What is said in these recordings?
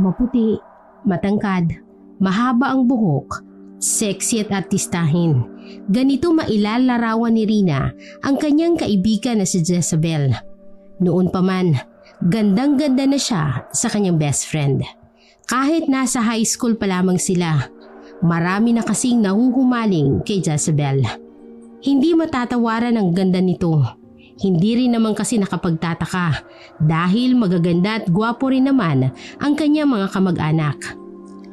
Maputi, matangkad, mahaba ang buhok, sexy at artistahin. Ganito mailalarawan ni Rina ang kanyang kaibigan na si Jezabel. Noon pa man, gandang-ganda na siya sa kanyang best friend. Kahit nasa high school pa lamang sila, marami na kasing nahuhumaling kay Jezabel. Hindi matatawaran ang ganda nito. Hindi rin naman kasi nakapagtataka dahil magaganda at gwapo rin naman ang kanyang mga kamag-anak.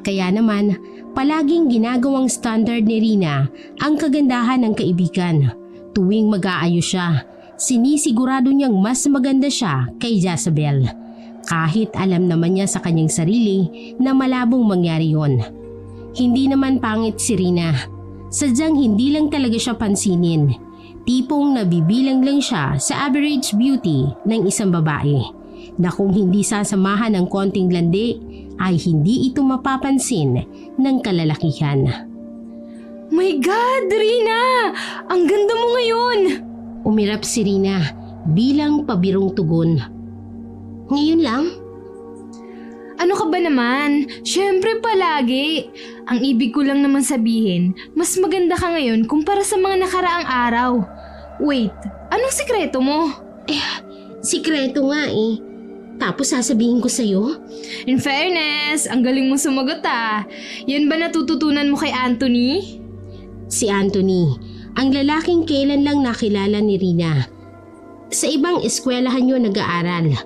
Kaya naman, palaging ginagawang standard ni Rina ang kagandahan ng kaibigan. Tuwing mag-aayos siya, sinisigurado niyang mas maganda siya kay Jezabel. Kahit alam naman niya sa kanyang sarili na malabong mangyari yon. Hindi naman pangit si Rina. Sadyang hindi lang talaga siya pansinin. Tipong nabibilang lang siya sa average beauty ng isang babae na kung hindi sasamahan ng konting landi ay hindi ito mapapansin ng kalalakihan. My God, Rina! Ang ganda mo ngayon! Umirap si Rina bilang pabirong tugon. Ngayon lang? Ano ka ba naman? Syempre palagi. Ang ibig ko lang naman sabihin, mas maganda ka ngayon kumpara sa mga nakaraang araw. Wait, anong sikreto mo? Sikreto nga eh. Tapos sasabihin ko sa'yo? In fairness, ang galing mo sumagot ah. Yan ba natututunan mo kay Anthony? Si Anthony, ang lalaking kailan lang nakilala ni Rina. Sa ibang eskwelahan yun nag-aaral.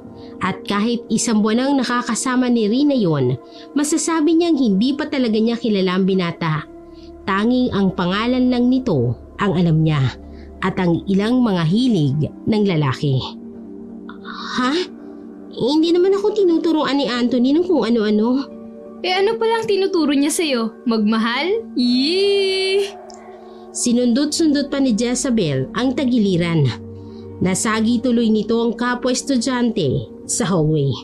At kahit isang buwan ang nakakasama ni Rina yon, masasabi niyang hindi pa talaga niya kilala ang binata. Tanging ang pangalan lang nito ang alam niya at ang ilang mga hilig ng lalaki. Ha? Hindi naman ako tinuturoan ni Anthony ng kung ano-ano. Ano palang tinuturo niya sa'yo? Magmahal? Yee! Sinundot-sundot pa ni Jezabel ang tagiliran. Nasagi tuloy nito ang kapwa-estudyante sa hallway.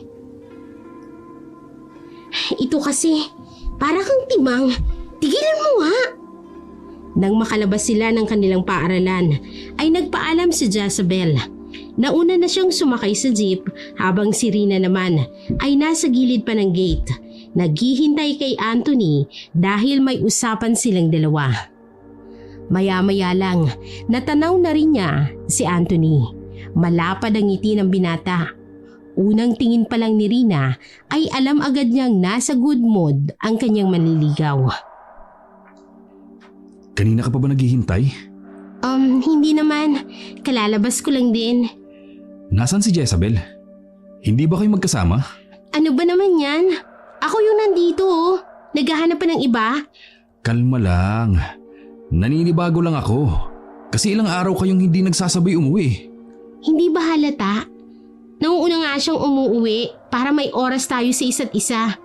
Ito kasi, para kang timang. Tigilan mo nga! Nang makalabas sila ng kanilang paaralan, ay nagpaalam si Jezabel. Nauna na siyang sumakay sa jeep habang si Rina naman ay nasa gilid pa ng gate. Naghihintay kay Anthony dahil may usapan silang dalawa. Maya-maya lang, natanaw na rin niya si Anthony. Malapad ang ngiti ng binata. Unang tingin pa lang ni Rina ay alam agad niyang nasa good mood ang kanyang manliligaw. Kanina ka pa ba naghihintay? Hindi naman. Kalalabas ko lang din. Nasaan si Jezabel? Hindi ba kayo magkasama? Ano ba naman yan? Ako yung nandito oh. Naghahanap pa ng iba? Kalma lang. Naninibago lang ako. Kasi ilang araw kayong hindi nagsasabay umuwi. Hindi ba halata? Nauuna nga siyang umuuwi para may oras tayo sa isa't isa.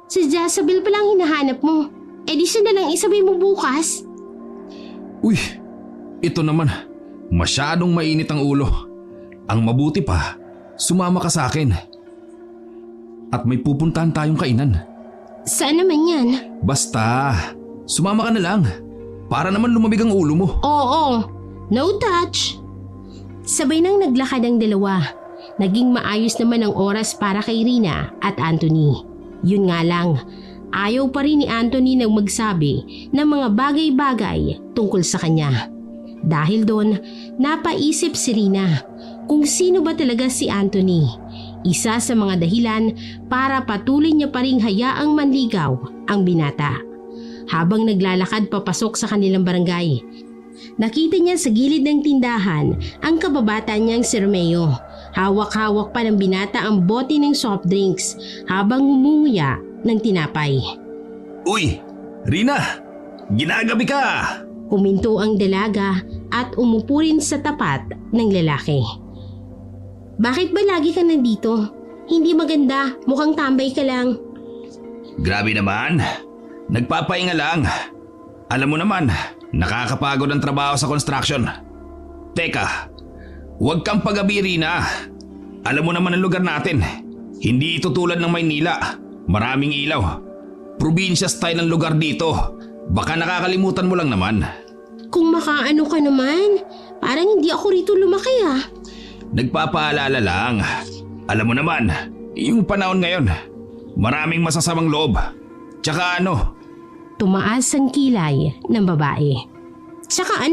Si Jezabel pa lang hinahanap mo. Di siya na lang isabay mo bukas. Uy, ito naman. Masyadong mainit ang ulo. Ang mabuti pa, sumama ka sa akin. At may pupuntahan tayong kainan. Saan naman yan? Basta, sumama ka na lang. Para naman lumamig ang ulo mo. Oo, no touch. Sabay nang naglakad ang dalawa. Naging maayos naman ang oras para kay Rina at Anthony. Yun nga lang, ayaw pa rin ni Anthony nang magsabi ng mga bagay-bagay tungkol sa kanya. Dahil doon, napaisip si Rina kung sino ba talaga si Anthony. Isa sa mga dahilan para patuloy niya pa ring hayaang manligaw ang binata. Habang naglalakad papasok sa kanilang barangay, nakita niya sa gilid ng tindahan ang kababata niyang si Romeo. Hawak-hawak pa ng binata ang bote ng soft drinks habang humunguya ng tinapay. Uy, Rina! Ginagabi ka! Huminto ang dalaga at umupo rin sa tapat ng lalaki. Bakit ba lagi ka nandito? Hindi maganda, mukhang tambay ka lang. Grabe naman. Nagpapahinga lang. Alam mo naman, nakakapagod ang trabaho sa construction. Teka, huwag kang pagabi, Rina. Alam mo naman ang lugar natin. Hindi ito tulad ng Maynila. Maraming ilaw. Probinsya style ang lugar dito. Baka nakakalimutan mo lang naman. Kung makaano ka naman, parang hindi ako rito lumaki ah. Nagpapaalala lang. Alam mo naman, yung panahon ngayon, Maraming masasamang loob. Tsaka Tumaas ang kilay ng babae. Tsaka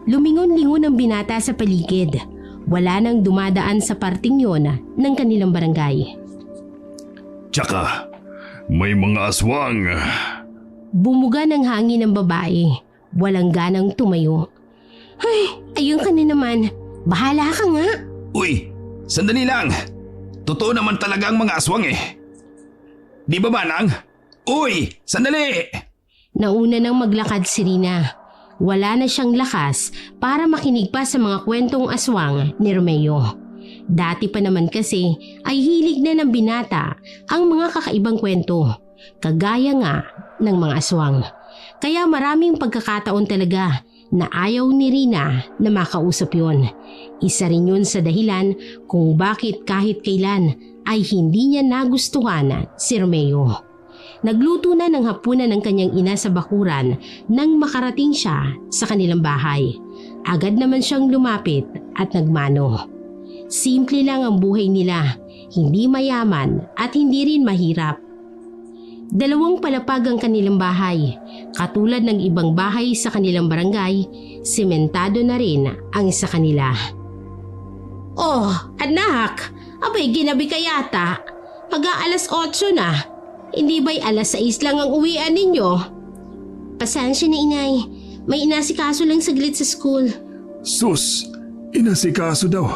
lumingon-lingon ang binata sa paligid. Wala nang dumadaan sa parting yon ng kanilang barangay. Tsaka, may mga aswang. Bumuga ng hangin ng babae. Walang ganang tumayo. Ay, ayun ka na naman. Bahala ka nga. Uy, sandali lang. Totoo naman talaga ang mga aswang eh. Di ba, Manang? Uy, sandali! Nauna nang maglakad si Rina. Wala na siyang lakas para makinig pa sa mga kwentong aswang ni Romeo. Dati pa naman kasi ay hilig na ng binata ang mga kakaibang kwento, kagaya nga ng mga aswang. Kaya maraming pagkakataon talaga na ayaw ni Rina na makausap yon. Isa rin yun sa dahilan kung bakit kahit kailan ay hindi niya nagustuhan si Romeo. Nagluto na ng hapunan ng kanyang ina sa bakuran nang makarating siya sa kanilang bahay. Agad naman siyang lumapit at nagmano. Simple lang ang buhay nila, hindi mayaman at hindi rin mahirap. 2 palapag ang kanilang bahay. Katulad ng ibang bahay sa kanilang barangay, sementado na rin ang sa kanila. Oh, anak! Abay, ginabi ka yata. Mag-aalas 8 na. Hindi ba'y alas 6 lang ang uwian ninyo? Pasensya na, inay. May inasikaso lang saglit sa school. Sus, inasikaso daw.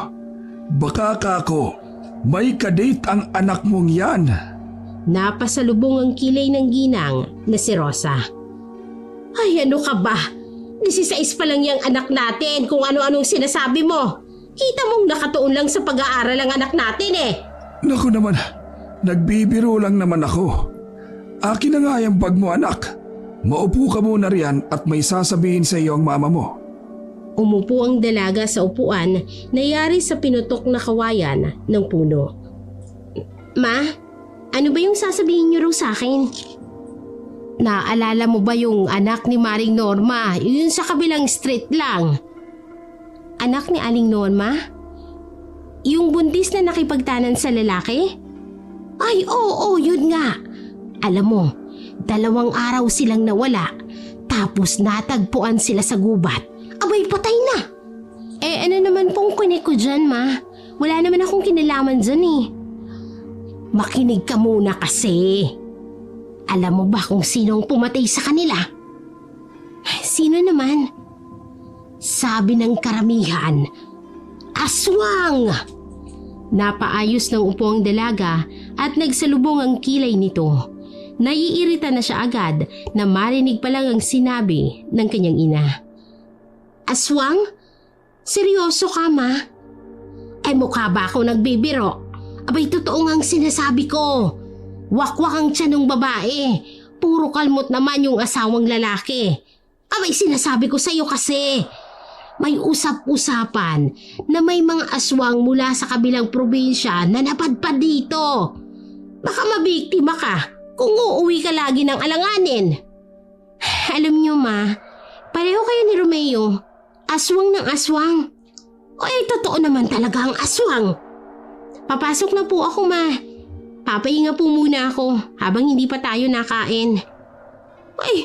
Baka kako, may kadate ang anak mong yan. Napasalubong ang kilay ng ginang na si Rosa. Ay, ano ka ba? 16 pa lang yung anak natin kung ano-anong sinasabi mo. Kita mong nakatuon lang sa pag-aaral ang anak natin eh. Naku naman, nagbibiro lang naman ako. Akin na nga yung bag mo, anak. Maupo ka muna riyan at may sasabihin sa iyo ang mama mo. Umupo ang dalaga sa upuan na yari sa pinutok na kawayan ng puno. Ma, ano ba yung sasabihin niyo raw sa akin? Naaalala mo ba yung anak ni Maring Norma? Yun sa kabilang street lang. Anak ni Aling Norma? Yung buntis na nakipagtanan sa lalaki? Ay, oo, yun nga. Alam mo, 2 araw silang nawala. Tapos natagpuan sila sa gubat. Abay, patay na. Eh, ano naman pong kunik ko dyan, ma? Wala naman akong kinalaman dyan eh. Makinig ka muna kasi. Alam mo ba kung sinong pumatay sa kanila? Sino naman? Sabi ng karamihan, aswang! Napaayos ng upo ang dalaga at nagsalubong ang kilay nito. Naiirita na siya agad na marinig pa lang ang sinabi ng kanyang ina. Aswang? Seryoso ka, ma? Ay, mukha ba ako nagbibiro? Abay, totoo nga ang sinasabi ko. Wakwak ang tiyan ng babae. Puro kalmot naman yung asawang lalaki. Abay, sinasabi ko sa'yo kasi. May usap-usapan na may mga aswang mula sa kabilang probinsya na napadpad dito. Baka mabiktima ka kung uuwi ka lagi ng alanganin. Alam niyo, ma, pareho kayo ni Romeo. Aswang ng aswang. Ay, totoo naman talaga ang aswang. Papasok na po ako, ma. Papahinga po muna ako habang hindi pa tayo nakain. Ay,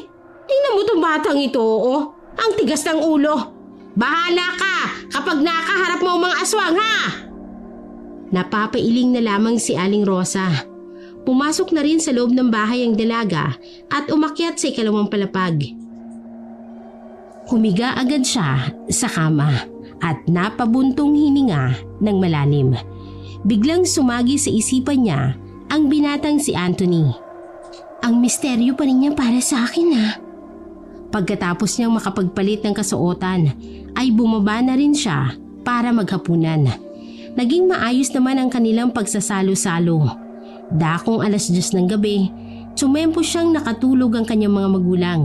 tingnan mo itong batang ito, oh. Ang tigas ng ulo. Bahala ka kapag nakaharap mo ang mga aswang, ha? Napapailing na lamang si Aling Rosa. Pumasok na rin sa loob ng bahay ang dalaga at umakyat sa 2 palapag. Humiga agad siya sa kama at napabuntong hininga ng malalim. Biglang sumagi sa isipan niya ang binatang si Anthony. Ang misteryo pa rin niya para sa akin, ha? Pagkatapos niyang makapagpalit ng kasuotan, ay bumaba na rin siya para maghapunan. Naging maayos naman ang kanilang pagsasalo-salo. Dakong 10:00 ng gabi, tsumempo siyang nakatulog ang kanyang mga magulang.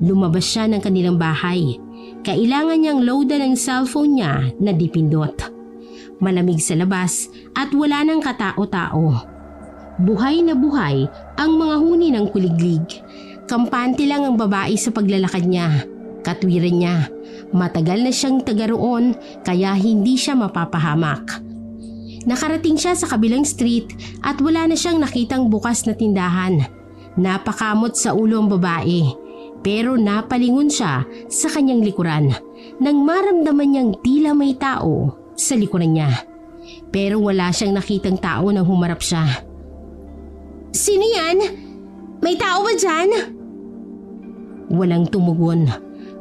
Lumabas siya ng kanilang bahay. Kailangan niyang loadan ang cellphone niya na dipindot. Malamig sa labas at wala nang katao-tao. Buhay na buhay ang mga huni ng kuliglig. Kampante lang ang babae sa paglalakad niya. Katwiran niya, matagal na siyang taga roon kaya hindi siya mapapahamak. Nakarating siya sa kabilang street at wala na siyang nakitang bukas na tindahan. Napakamot sa ulo ang babae, pero napalingon siya sa kanyang likuran nang maramdaman niyang tila may tao sa likuran niya. Pero wala siyang nakitang tao nang humarap siya. "Sino yan? May tao ba dyan?" Walang tumugon.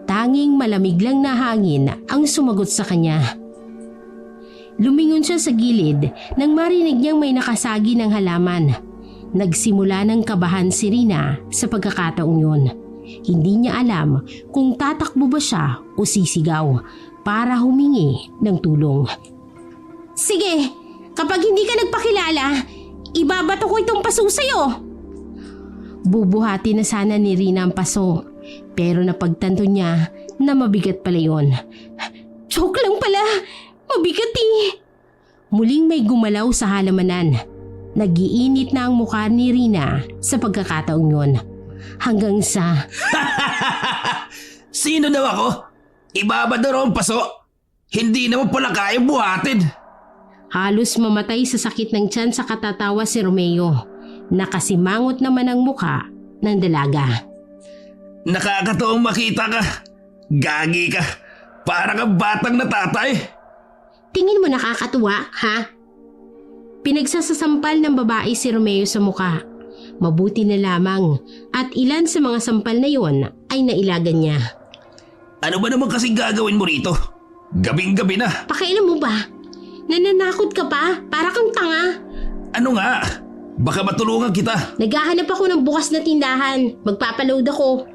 Tanging malamig lang na hangin ang sumagot sa kanya. Lumingon siya sa gilid nang marinig niyang may nakasagi ng halaman. Nagsimula ng kabahan si Rina sa pagkakataong yun. Hindi niya alam kung tatakbo ba siya o sisigaw para humingi ng tulong. "Sige, kapag hindi ka nagpakilala, ibabato ko itong paso sa'yo." Bubuhati na sana ni Rina ang paso, pero napagtanto niya na mabigat pala yun. "Joke lang pala, mabigat eh." Muling may gumalaw sa halamanan. Nagiinit na ang mukha ni Rina sa pagkakataong yun. Hanggang sa... Sino daw ako? Ibabado raw ang paso? Hindi naman pala kaya buhatin. Halos mamatay sa sakit ng tiyan sa katatawa si Romeo. Nakasimangot naman ang mukha ng dalaga. Nakakatuwang makita ka. Gagi ka. Para kang batang natatay. Tingin mo nakakatuwa, ha? Pinagsasasampal ng babae si Romeo sa mukha. Mabuti na lamang at ilan sa mga sampal na yon ay nailagan niya. Ano ba naman kasing gagawin mo rito? Gabing-gabi na. Pakialam mo ba? Nananakot ka pa? Para kang tanga. Ano nga? Baka matulungan kita. Naghahanap ako ng bukas na tindahan. Magpapaload ako.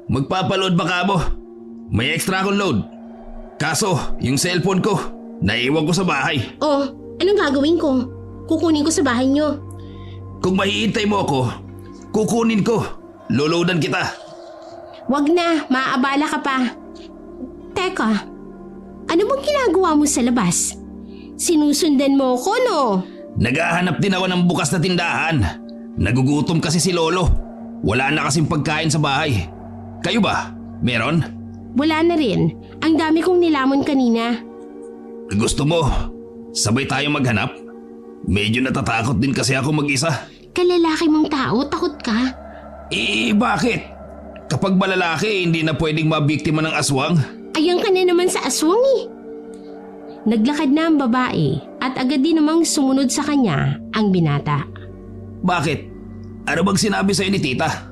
Magpapaload ba ka mo? May extra akong load. Kaso, yung cellphone ko, naiwan ko sa bahay. Oh, anong gagawin ko? Kukunin ko sa bahay niyo. Kung mahihintay mo ako, kukunin ko. Loloadan kita. Wag na, maaabala ka pa. Teka, ano bang ginagawa mo sa labas? Sinusundan mo ako, no? Naghahanap din ako ng bukas na tindahan. Nagugutom kasi si Lolo. Wala na kasing pagkain sa bahay. Kayo ba? Meron? Wala na rin. Ang dami kong nilamon kanina. Gusto mo, sabay tayo maghanap? Medyo natatakot din kasi ako mag-isa. Kalalaki mong tao, takot ka? Bakit? Kapag malalaki, hindi na pwedeng mabiktima ng aswang? Ayan ka na naman sa aswang eh. Naglakad na ang babae at agad din namang sumunod sa kanya ang binata. Bakit? Ano bang sinabi sa'yo ni tita?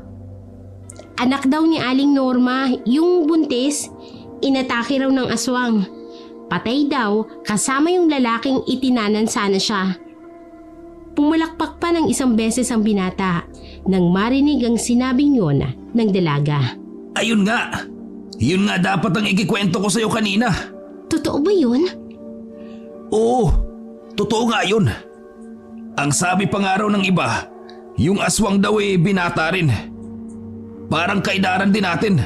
Anak daw ni Aling Norma, yung buntis, inatake raw ng aswang. Patay daw kasama yung lalaking itinanan sana siya. Pumalakpak pa ng isang beses ang binata nang marinig ang sinabing yun ng dalaga. Ayun nga! Yun nga dapat ang ikikwento ko sa'yo kanina. Totoo ba yun? Oo, totoo nga yun. Ang sabi pa nga raw ng iba, yung aswang daw binata rin. Parang kaidaran din natin.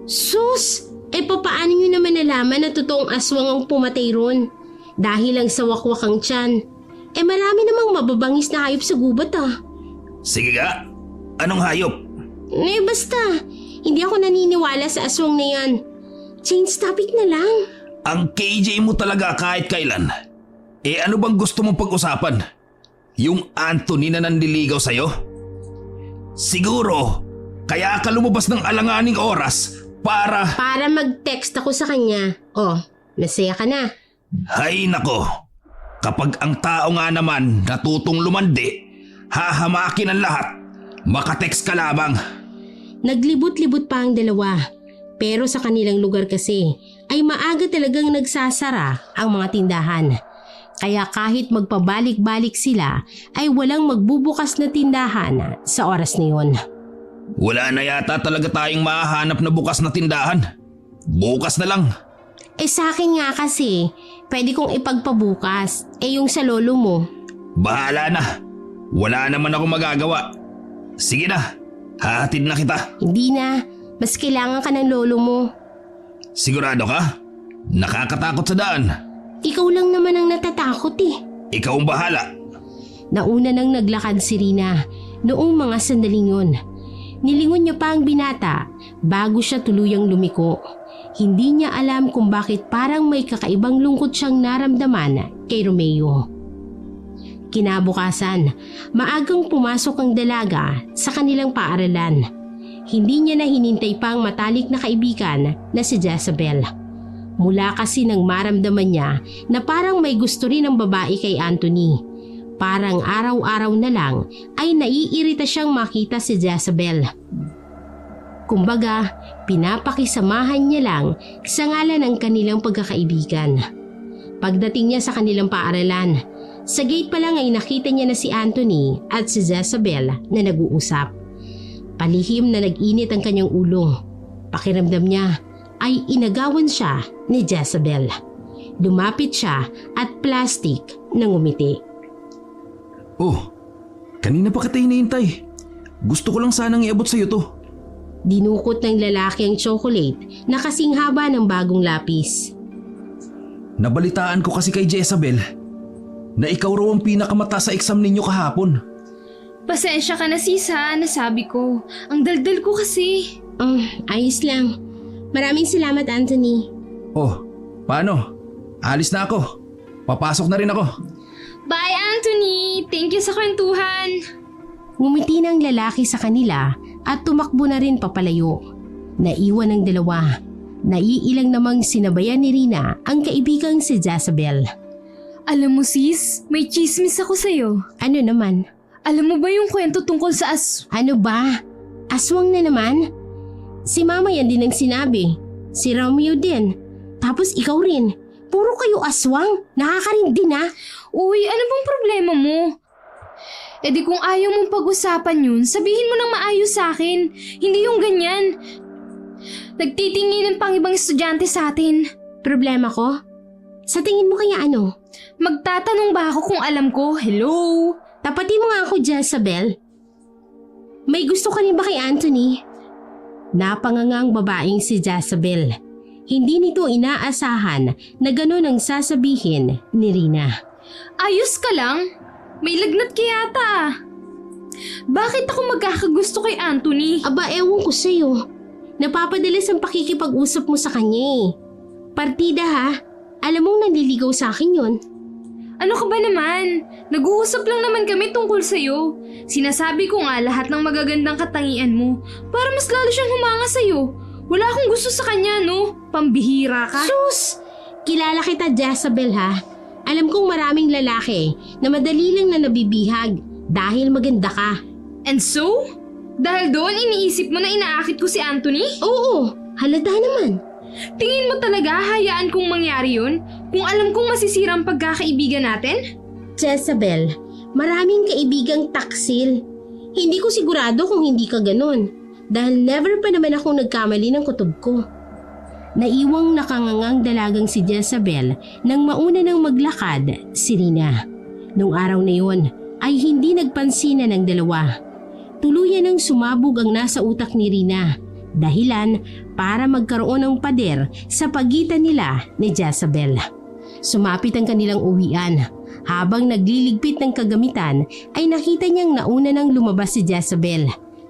Sus! Papaano nyo naman nalaman na totoong aswang ang pumatay ron? Dahil lang sa wakwak ang tiyan. Marami namang mababangis na hayop sa gubat ah. Sige nga, anong hayop? Basta, hindi ako naniniwala sa aswang na yan. Change topic na lang. Ang KJ mo talaga kahit kailan. Ano bang gusto mong pag-usapan? Yung Anthony na nandiligaw sa'yo? Siguro, kaya ka lumabas ng alanganing oras para mag-text ako sa kanya. Oh, masaya ka na. Hay nako, kapag ang tao nga naman natutong lumandi, hahamakin ang lahat. Makatext ka lamang. Naglibot-libot pa ang dalawa. Pero sa kanilang lugar kasi ay maaga talagang nagsasara ang mga tindahan. Kaya kahit magpabalik-balik sila ay walang magbubukas na tindahan sa oras na yun. Wala na yata talaga tayong mahahanap na bukas na tindahan. Bukas na lang. Sa akin nga kasi, pwede kong ipagpabukas. Yung sa lolo mo. Bahala na. Wala naman ako magagawa. Sige na, hahatid na kita. Hindi na, mas kailangan ka ng lolo mo. Sigurado ka? Nakakatakot sa daan. Ikaw lang naman ang natatakot eh. Ikaw ang bahala. Nauna nang naglakad si Rina noong mga sandaling yun. Nilingon niya pa ang binata bago siya tuluyang lumiko. Hindi niya alam kung bakit parang may kakaibang lungkot siyang naramdaman kay Romeo. Kinabukasan, maagang pumasok ang dalaga sa kanilang paaralan. Hindi niya na hinintay pa ang matalik na kaibigan na si Jezabel. Mula kasi nang maramdaman niya na parang may gusto rin ang babae kay Anthony. Parang araw-araw na lang ay naiirita siyang makita si Jezabel. Kumbaga, pinapakisamahan niya lang sa ngalan ng kanilang pagkakaibigan. Pagdating niya sa kanilang paaralan, sa gate pa lang ay nakita niya na si Anthony at si Jezabel na nag-uusap. Palihim na nag-init ang kanyang ulo. Pakiramdam niya ay inagawan siya ni Jezabel. Lumapit siya at plastic na ngumiti. Oh, kanina pa kita hinihintay. Gusto ko lang sanang iabot sa'yo to. Dinukot ng lalaki ang chocolate na kasing haba ng bagong lapis. Nabalitaan ko kasi kay Jezabel na ikaw raw ang pinakamata sa exam ninyo kahapon. Pasensya ka na sis ha, nasabi ko. Ang daldal ko kasi. Ayos lang. Maraming salamat, Anthony. Oh, paano? Alis na ako. Papasok na rin ako. Bye Anthony! Thank you sa kwentuhan! Ngumiti ng lalaki sa kanila at tumakbo na rin papalayo. Naiwan ang dalawa. Naiilang namang sinabayan ni Rina ang kaibigang si Jezabel. Alam mo sis, may chismis ako sa'yo. Ano naman? Alam mo ba yung kwento tungkol sa Ano ba? Aswang na naman? Si Mama yan din ang sinabi. Si Romeo din. Tapos ikaw rin. Puro kayo aswang. Nakakarindi na. Uy, ano bang problema mo? E di kung ayaw mong pag-usapan yun, sabihin mo nang maayos sa akin. Hindi yung ganyan. Nagtitingin pang ibang estudyante sa atin. Problema ko? Sa tingin mo kaya ano? Magtatanong ba ako kung alam ko? Hello? Tapatin mo nga ako, Jezabel. May gusto ka rin ba kay Anthony? Napangangang babaeng si Jezabel. Hindi nito inaasahan na gano'n ang sasabihin ni Rina. Ayos ka lang? May lagnat ka yata. Bakit ako magkakagusto kay Anthony? Aba, ewan ko sa'yo. Napapadalas ang pakikipag-usap mo sa kanya eh. Partida ha. Alam mong nanliligaw sa akin yun. Ano ka ba naman? Nag-uusap lang naman kami tungkol sa'yo. Sinasabi ko nga lahat ng magagandang katangian mo para mas lalo siyang humanga sa'yo. Wala akong gusto sa kanya, no? Pambihira ka. Sus! Kilala kita, Jezabel ha. Alam kong maraming lalaki na madali lang na nabibihag dahil maganda ka. And so? Dahil doon iniisip mo na inaakit ko si Anthony? Oo, halata naman. Tingin mo talaga hayaan kong mangyari yun? Kung alam kong masisira ang pagkakaibigan natin? Jezabel, maraming kaibigang taksil. Hindi ko sigurado kung hindi ka ganun. Dahil never pa naman akong nagkamali ng kutob ko. Naiwang nakangangang dalagang si Jezabel nang mauna nang maglakad si Rina. Noong araw na yun ay hindi nagpansinan ng dalawa. Tuluyan ng sumabog ang nasa utak ni Rina. Dahilan para magkaroon ng pader sa pagitan nila ni Jezabel. Sumapit ang kanilang uwian. Habang nagliligpit ng kagamitan ay nakita niyang nauna nang lumabas si Jezabel.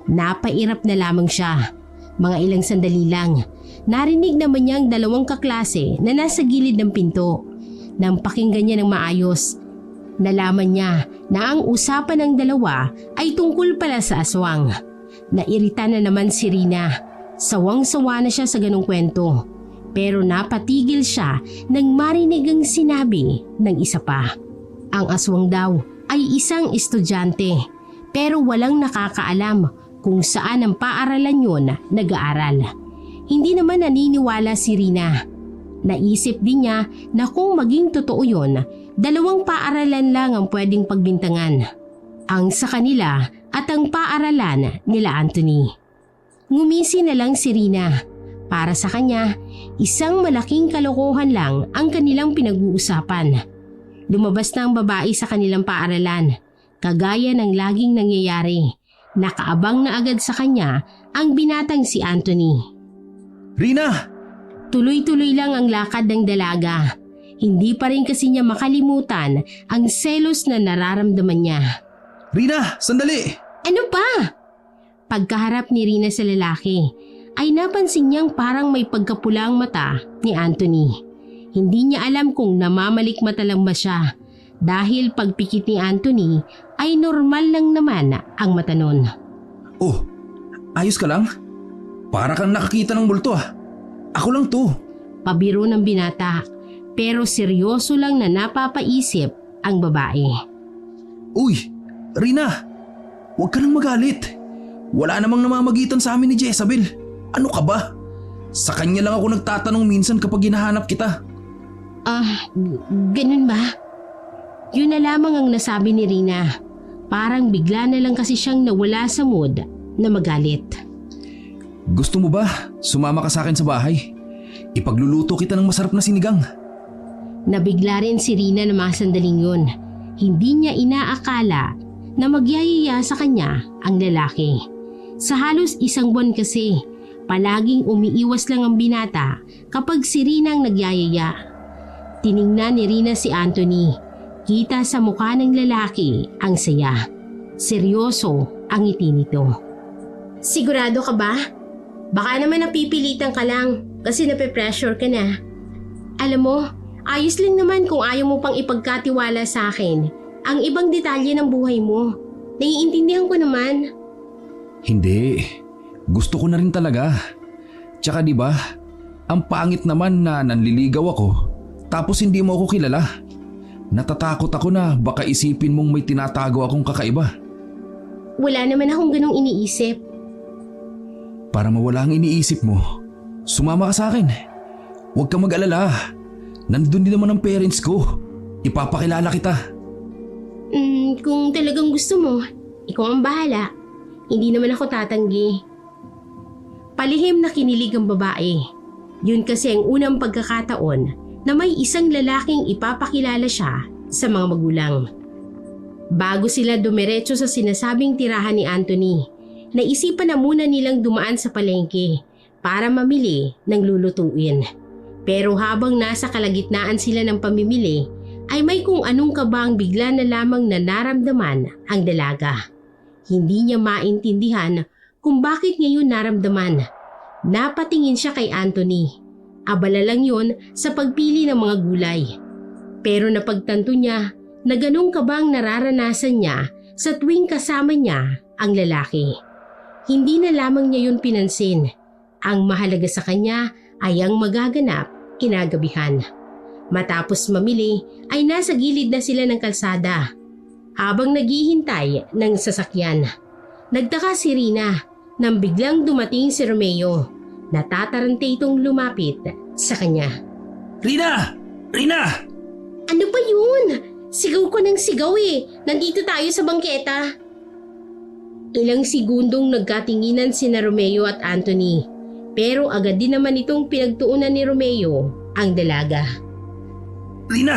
Napairap na lamang siya. Mga ilang sandali lang. Narinig naman niya ang dalawang kaklase na nasa gilid ng pinto. Nang pakinggan niya ng maayos, nalaman niya na ang usapan ng dalawa ay tungkol pala sa aswang. Nairita na naman si Rina. Sawang-sawa na siya sa ganong kwento. Pero napatigil siya nang marinig ang sinabi ng isa pa. Ang aswang daw ay isang estudyante pero walang nakakaalam kung saan ang paaralan yun nag-aaral. Hindi naman naniniwala si Rina. Naisip din niya na kung maging totoo yun, dalawang paaralan lang ang pwedeng pagbintangan. Ang sa kanila at ang paaralan nila Anthony. Ngumisi na lang si Rina. Para sa kanya, isang malaking kalokohan lang ang kanilang pinag-uusapan. Lumabas na ang babae sa kanilang paaralan, kagaya ng laging nangyayari. Nakaabang na agad sa kanya ang binatang si Anthony. Rina! Tuloy-tuloy lang ang lakad ng dalaga. Hindi pa rin kasi niya makalimutan ang selos na nararamdaman niya. Rina, sandali! Ano pa? Pagkaharap ni Rina sa lalaki, ay napansin niyang parang may pagkapula ang mata ni Anthony. Hindi niya alam kung namamalikmata lang ba siya dahil pagpikit ni Anthony ay normal lang naman ang mata nun. Oh, ayos ka lang? Para kang nakakita ng multo ah. Ako lang to. Pabiro ng binata pero seryoso lang na napapaisip ang babae. Uy, Rina, huwag ka nang magalit. Wala namang namamagitan sa amin ni Jezabel. Ano ka ba? Sa kanya lang ako nagtatanong minsan kapag hinahanap kita. Ganun ba? Yun na lamang ang nasabi ni Rina. Parang bigla na lang kasi siyang nawala sa mood na magalit. Gusto mo ba sumama ka sa akin sa bahay? Ipagluluto kita ng masarap na sinigang. Nabigla rin si Rina na mga sandaling yun. Hindi niya inaakala na magyayaya sa kanya ang lalaki. Sa halos isang buwan kasi, palaging umiiwas lang ang binata kapag si Rina ang nagyayaya. Tiningnan ni Rina si Anthony. Kita sa mukha ng lalaki ang saya. Seryoso ang ngiti nito. Sigurado ka ba? Baka naman napipilitan ka lang kasi nape-pressure ka na. Alam mo, ayos lang naman kung ayaw mo pang ipagkatiwala sa akin ang ibang detalye ng buhay mo. Naiintindihan ko naman. Hindi. Gusto ko na rin talaga. Tsaka di ba, ang pangit naman na nanliligaw ako tapos hindi mo ako kilala. Natatakot ako na baka isipin mong may tinatago akong kakaiba. Wala naman akong ganong iniisip. Para mawala ang iniisip mo, sumama ka sa akin. Huwag ka mag-alala. Nandun din naman ang parents ko. Ipapakilala kita. Kung talagang gusto mo, ikaw ang bahala. Hindi naman ako tatanggi. Palihim na kinilig ang babae. Yun kasi ang unang pagkakataon na may isang lalaking ipapakilala siya sa mga magulang. Bago sila dumiretso sa sinasabing tirahan ni Anthony, naisipan na muna nilang dumaan sa palengke para mamili ng lulutuin. Pero habang nasa kalagitnaan sila ng pamimili, ay may kung anong kabang bigla na lamang na naramdaman ang dalaga. Hindi niya maintindihan kung bakit ngayon naramdaman. Napatingin siya kay Anthony. Abala lang yun sa pagpili ng mga gulay. Pero napagtanto niya na ganun kabang nararanasan niya sa tuwing kasama niya ang lalaki. Hindi na lamang niya yun pinansin. Ang mahalaga sa kanya ay ang magaganap kinagabihan. Matapos mamili ay nasa gilid na sila ng kalsada. Habang naghihintay ng sasakyan, nagtaka si Rina nang biglang dumating si Romeo. Natatarante itong lumapit sa kanya. Rina! Rina! Ano ba yun? Sigaw ko ng sigaw eh. Nandito tayo sa bangketa. Ilang segundong nagkatinginan sina Romeo at Anthony. Pero agad din naman itong pinagtuunan ni Romeo ang dalaga. Rina!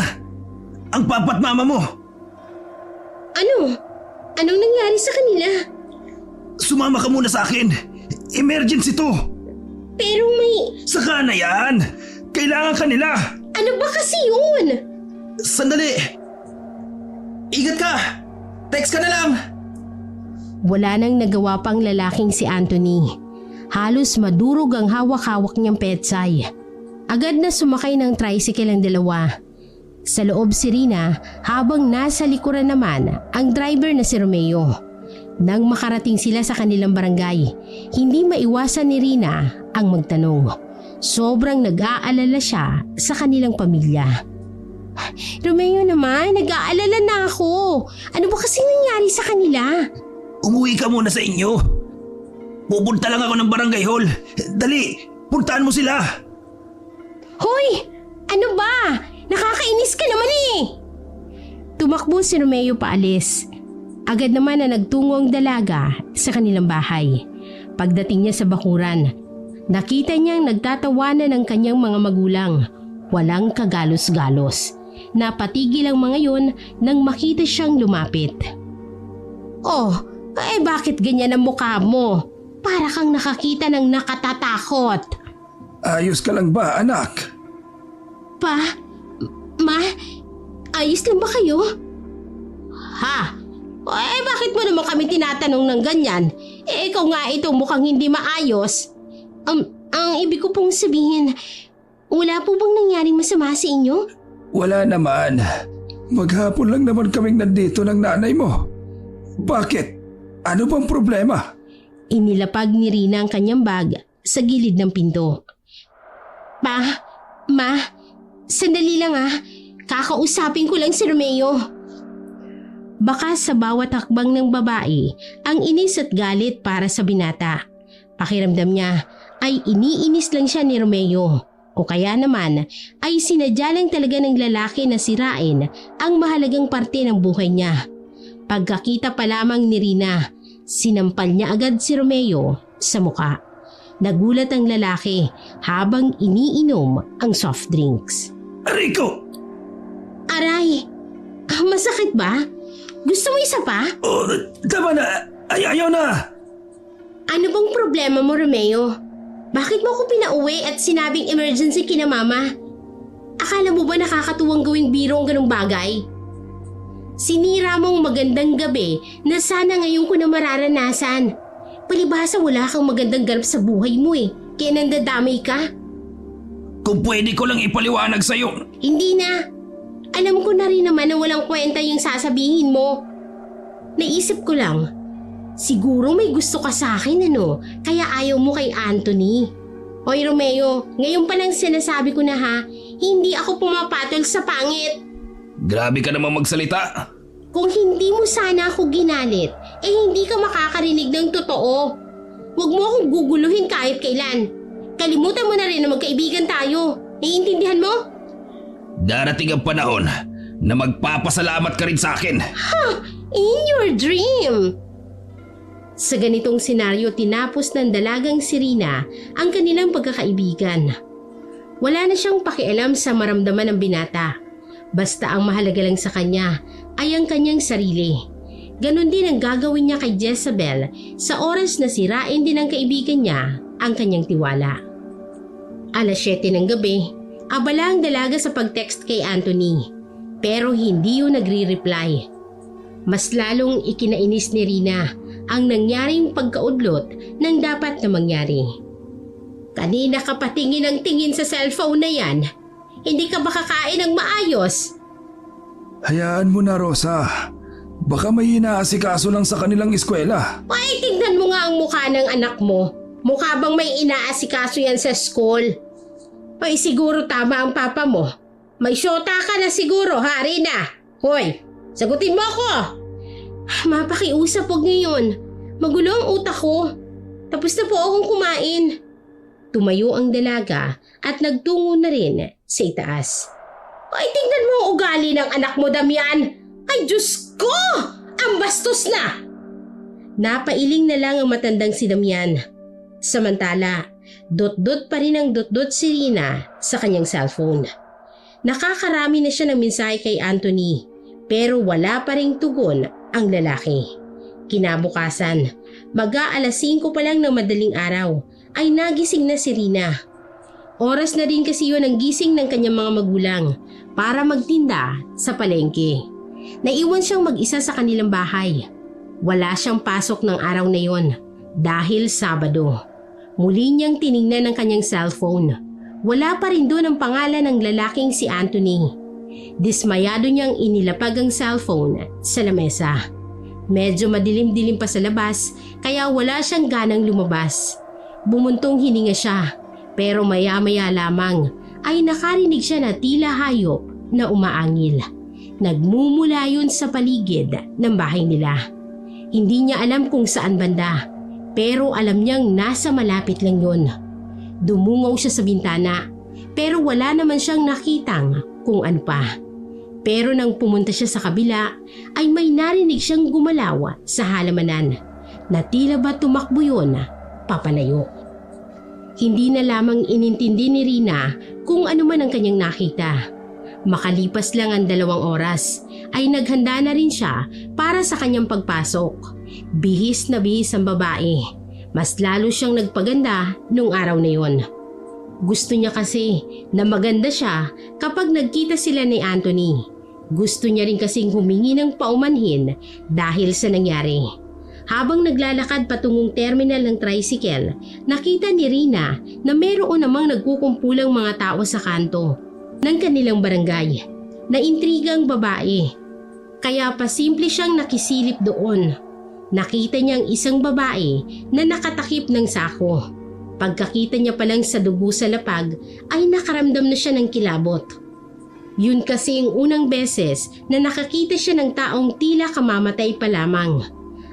Ang papa at mama mo! Ano? Anong nangyari sa kanila? Sumama ka muna sa akin! Emergency to! Pero may... Saka na yan! Kailangan ka nila! Ano ba kasi yun? Sandali! Ingat ka! Text ka na lang! Wala nang nagawa pang lalaking si Anthony. Halos madurog ang hawak-hawak niyang petsay. Agad na sumakay ng tricycle ang dalawa. Sa loob si Rina habang nasa likuran naman ang driver na si Romeo. Nang makarating sila sa kanilang barangay, hindi maiwasan ni Rina ang magtanong. Sobrang nag-aalala siya sa kanilang pamilya. Romeo naman, nag-aalala na ako. Ano ba kasi nangyari sa kanila? Umuwi ka muna sa inyo. Pupunta lang ako ng barangay hall. Dali, puntahan mo sila. Hoy! Ano ba? Nakakainis ka naman eh! Tumakbo si Romeo paalis. Agad naman na nagtungo ang dalaga sa kanilang bahay. Pagdating niya sa bakuran, nakita niyang nagtatawanan ng kanyang mga magulang. Walang kagalos-galos. Napatigil ang mga yon nang makita siyang lumapit. Oh, bakit ganyan ang mukha mo? Para kang nakakita ng nakatatakot. Ayos ka lang ba, anak? Ma, ayos lang ba kayo? Ha? Bakit mo naman kami tinatanong ng ganyan? Ikaw nga ito mukhang hindi maayos. Ang ibig ko pong sabihin, wala po bang nangyaring masama sa inyo? Wala naman. Maghapon lang naman kaming nandito ng nanay mo. Bakit? Ano bang problema? Inilapag ni Rina ang kanyang bag sa gilid ng pinto. Ma, sandali lang kakausapin ko lang si Romeo. Baka sa bawat hakbang ng babae ang inis at galit para sa binata. Pakiramdam niya ay iniinis lang siya ni Romeo o kaya naman ay sinadya lang talaga ng lalaki na sirain ang mahalagang parte ng buhay niya. Pagkakita pa lamang ni Rina, sinampal niya agad si Romeo sa muka. Nagulat ang lalaki habang iniinom ang soft drinks. Rico! Aray! Masakit ba? Gusto mo isa pa? Oh, tama na! Ayaw na! Ano bang problema mo, Romeo? Bakit mo ako pinauwi at sinabing emergency kina mama? Akala mo ba nakakatuwang gawing biro ang ganong bagay? Sinira mong magandang gabi na sana ngayon ko na mararanasan. Palibhasa wala kang magandang ganap sa buhay mo kaya nandadamay ka. Kung pwede ko lang ipaliwanag sa'yo. Hindi na. Alam ko na rin naman na walang kwenta yung sasabihin mo. Naisip ko lang, siguro may gusto ka sa akin kaya ayaw mo kay Anthony. Hoy Romeo, ngayon pa lang sinasabi ko na hindi ako pumapatol sa pangit. Grabe ka namang magsalita. Kung hindi mo sana ako ginalit, hindi ka makakarinig ng totoo. Huwag mo akong guguluhin kahit kailan. Kalimutan mo na rin na magkaibigan tayo. Naiintindihan mo? Darating ang panahon na magpapasalamat ka rin sa akin. In your dream! Sa ganitong senaryo, tinapos ng dalagang si Rina ang kanilang pagkakaibigan. Wala na siyang pakialam sa maramdaman ng binata. Basta ang mahalaga lang sa kanya ay ang kanyang sarili. Ganon din ang gagawin niya kay Jezabel sa oras na sirain din ng kaibigan niya ang kanyang tiwala. Alas 7 ng gabi, abala ang dalaga sa pag-text kay Anthony. Pero hindi yun nagre-reply. Mas lalong ikinainis ni Rina ang nangyaring pagkaudlot ng dapat na mangyari. Kanina ka patingin ang tingin sa cellphone na yan. Hindi ka ba kakain ng maayos? Hayaan mo na, Rosa. Baka may inaasikaso lang sa kanilang eskwela. Ay, tignan mo nga ang mukha ng anak mo. Mukha bang may inaasikaso yan sa school? Ay, siguro tama ang papa mo. May syota ka na siguro, Rina. Hoy, sagutin mo ako. Mapakiusap huwag ngayon. Magulo ang utak ko. Tapos na po akong kumain. Tumayo ang dalaga at nagtungo na rin sa itaas. Ay, tingnan mo ang ugali ng anak mo, Damian. Ay, Diyos ko! Ang bastos na! Napailing na lang ang matandang si Damian. Samantala, dot-dot pa rin ang dot-dot si Rina sa kanyang cellphone. Nakakarami na siya ng mensahe kay Anthony, pero wala pa ring tugon ang lalaki. Kinabukasan, mag-aalas 5 pa lang ng madaling araw, ay nagising na si Rina. Oras na rin kasi yun ang gising ng kanyang mga magulang para magtinda sa palengke. Naiwan siyang mag-isa sa kanilang bahay. Wala siyang pasok ng araw na yon dahil Sabado. Muli niyang tiningnan ang kanyang cellphone. Wala pa rin doon ang pangalan ng lalaking si Anthony. Dismayado niyang inilapag ang cellphone sa lamesa. Medyo madilim-dilim pa sa labas kaya wala siyang ganang lumabas. Bumuntong hininga siya pero maya-maya lamang ay nakarinig siya na tila hayop na umaangil. Nagmumula yun sa paligid ng bahay nila. Hindi niya alam kung saan banda pero alam niyang nasa malapit lang yun. Dumungaw siya sa bintana pero wala naman siyang nakitang kung ano pa. Pero nang pumunta siya sa kabila ay may narinig siyang gumalaw sa halamanan na tila ba tumakbo yun papalayo. Hindi na lamang inintindi ni Rina kung ano man ang kanyang nakita. Makalipas lang ang 2 oras ay naghanda na rin siya para sa kanyang pagpasok. Bihis na bihis ang babae. Mas lalo siyang nagpaganda nung araw na yon. Gusto niya kasi na maganda siya kapag nagkita sila ni Anthony. Gusto niya rin kasing humingi ng paumanhin dahil sa nangyari. Habang naglalakad patungong terminal ng tricycle, nakita ni Rina na mayroon namang nagkukumpulang mga tao sa kanto ng kanilang barangay na intrigang babae. Kaya pasimple siyang nakisilip doon. Nakita niyang isang babae na nakatakip ng sako. Pagkakita niya palang sa dugo sa lapag ay nakaramdam na siya ng kilabot. Yun kasi ang unang beses na nakakita siya ng taong tila kamamatay pa lamang.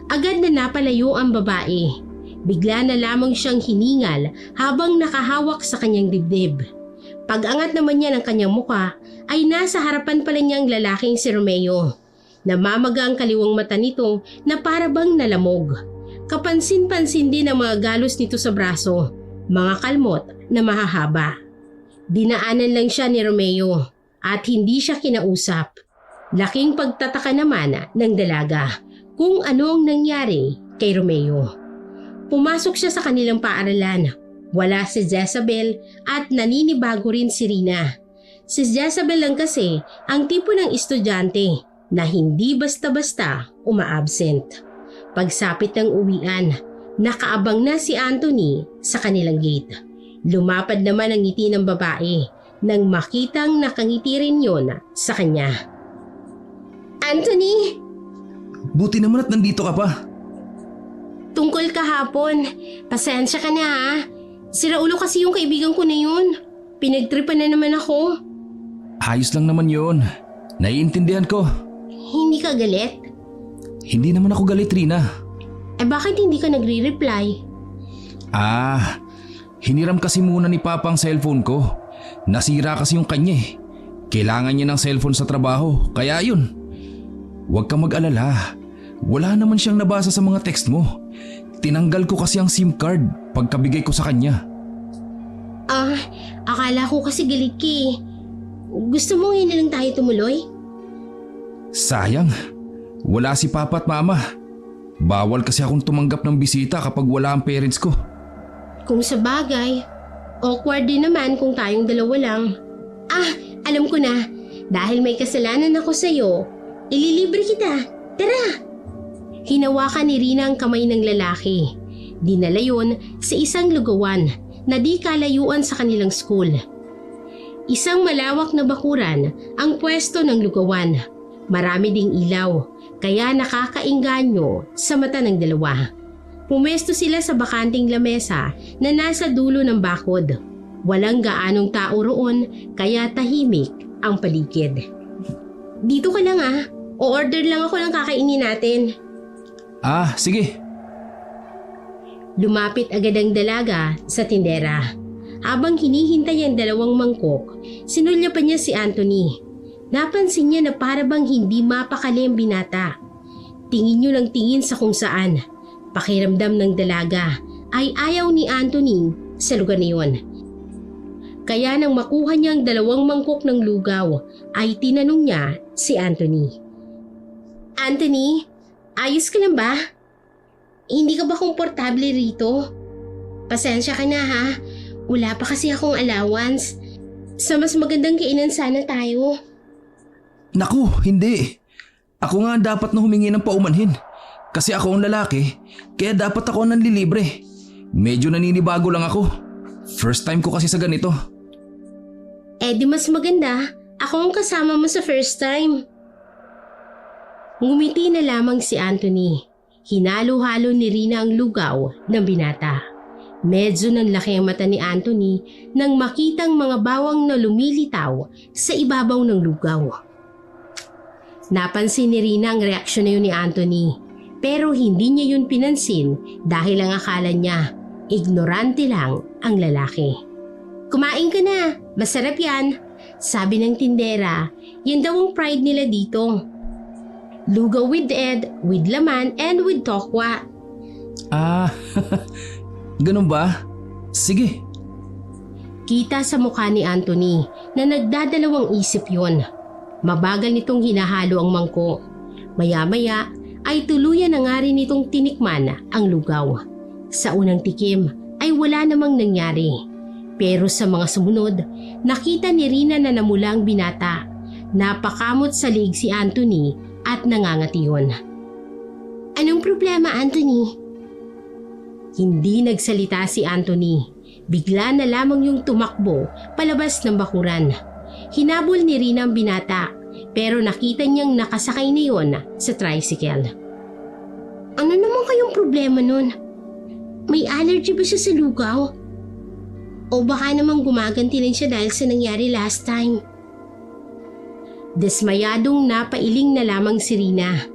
Agad na napalayo ang babae. Bigla na lamang siyang hiningal habang nakahawak sa kanyang dibdib. Pag-angat naman niya ng kanyang muka ay nasa harapan pala niyang lalaking si Romeo. Namamaga ang kaliwang mata nito na parabang nalamog. Kapansin-pansin din ang mga galos nito sa braso, mga kalmot na mahahaba. Dinaanan lang siya ni Romeo at hindi siya kinausap. Laking pagtataka naman ng dalaga kung ano ang nangyari kay Romeo. Pumasok siya sa kanilang paaralan. Wala si Jezabel at naninibago rin si Rina. Si Jezabel lang kasi ang tipo ng estudyante na hindi basta-basta umaabsent. Pagsapit ng uwian, nakaabang na si Anthony sa kanilang gate. Lumapad naman ang ngiti ng babae nang makitang nakangiti rin yon sa kanya. Anthony! Buti naman at nandito ka pa. Tungkol kahapon, pasensya ka na ha. Siraulo kasi yung kaibigan ko na yun. Pinagtripan na naman ako. Ayos lang naman yon. Naiintindihan ko. Hindi ka galit? Hindi naman ako galit, Rina. Bakit hindi ka nagre-reply? Hiniram kasi muna ni Papa ang cellphone ko. Nasira kasi yung kanya eh. Kailangan niya ng cellphone sa trabaho, kaya yun. Huwag kang mag-alala. Wala naman siyang nabasa sa mga text mo. Tinanggal ko kasi ang SIM card pagkabigay ko sa kanya. Akala ko kasi galit ka eh. Gusto mo ngayon na lang tayo tumuloy? Sayang. Wala si Papa at Mama. Bawal kasi akong tumanggap ng bisita kapag wala ang parents ko. Kung sa bagay, awkward din naman kung tayong dalawa lang. Alam ko na. Dahil may kasalanan ako sa'yo, ililibre kita. Tara! Hinawakan ni Rina ang kamay ng lalaki. Dinala yun sa isang lugawan na di kalayuan sa kanilang school. Isang malawak na bakuran ang pwesto ng lugawan. Marami ding ilaw, kaya nakakainganyo sa mata ng dalawa. Pumesto sila sa bakanting lamesa na nasa dulo ng bakod. Walang gaanong tao roon, kaya tahimik ang paligid. Dito ka lang o-order lang ako ng kakainin natin. Sige. Lumapit agad ang dalaga sa tindera. Habang hinihintay ang dalawang mangkok, sinulyapan niya si Anthony. Napansin niya na parabang hindi mapakali ang binata. Tingin niyo lang tingin sa kung saan. Pakiramdam ng dalaga ay ayaw ni Anthony sa lugar na yun. Kaya nang makuha niya ang dalawang mangkok ng lugaw, ay tinanong niya si Anthony. Anthony, ayos ka lang ba? Hindi ka ba komportable rito? Pasensya ka na ha. Wala pa kasi akong allowance. Sa mas magandang kainan sana tayo. Naku, hindi. Ako nga dapat na humingi ng paumanhin. Kasi ako ang lalaki, kaya dapat ako ang nanlilibre. Medyo naninibago lang ako. First time ko kasi sa ganito. Di mas maganda. Ako ang kasama mo sa first time. Ngumiti na lamang si Anthony. Hinalo-halo ni Rina ang lugaw ng binata. Medyo nanlaki ang mata ni Anthony nang makitang mga bawang na lumilitaw sa ibabaw ng lugaw. Napansin ni Rina ang reaksyon na yun ni Anthony, pero hindi niya yun pinansin dahil ang akala niya, ignorante lang ang lalaki. Kumain ka na, masarap yan, sabi ng tindera, yan daw ang pride nila dito. Lugaw with egg, with laman, and with tokwa. Ganun ba? Sige. Kita sa mukha ni Anthony na nagdadalawang isip yon. Mabagal nitong hinahalo ang mangkok. Maya-maya ay tuluyan na nga rin nitong tinikman ang lugaw. Sa unang tikim ay wala namang nangyari. Pero sa mga sumunod, nakita ni Rina na namula ang binata. Napakamot sa liig si Anthony at nangangati yun. Anong problema, Anthony? Hindi nagsalita si Anthony. Bigla na lamang yung tumakbo palabas ng bakuran. Hinabol ni Rina ang binata pero nakita niyang nakasakay na yun sa tricycle. Ano naman kayong problema nun? May allergy ba siya sa lugaw? O baka namang gumaganti lang siya dahil sa nangyari last time? Desmayadong napailing na lamang si Rina.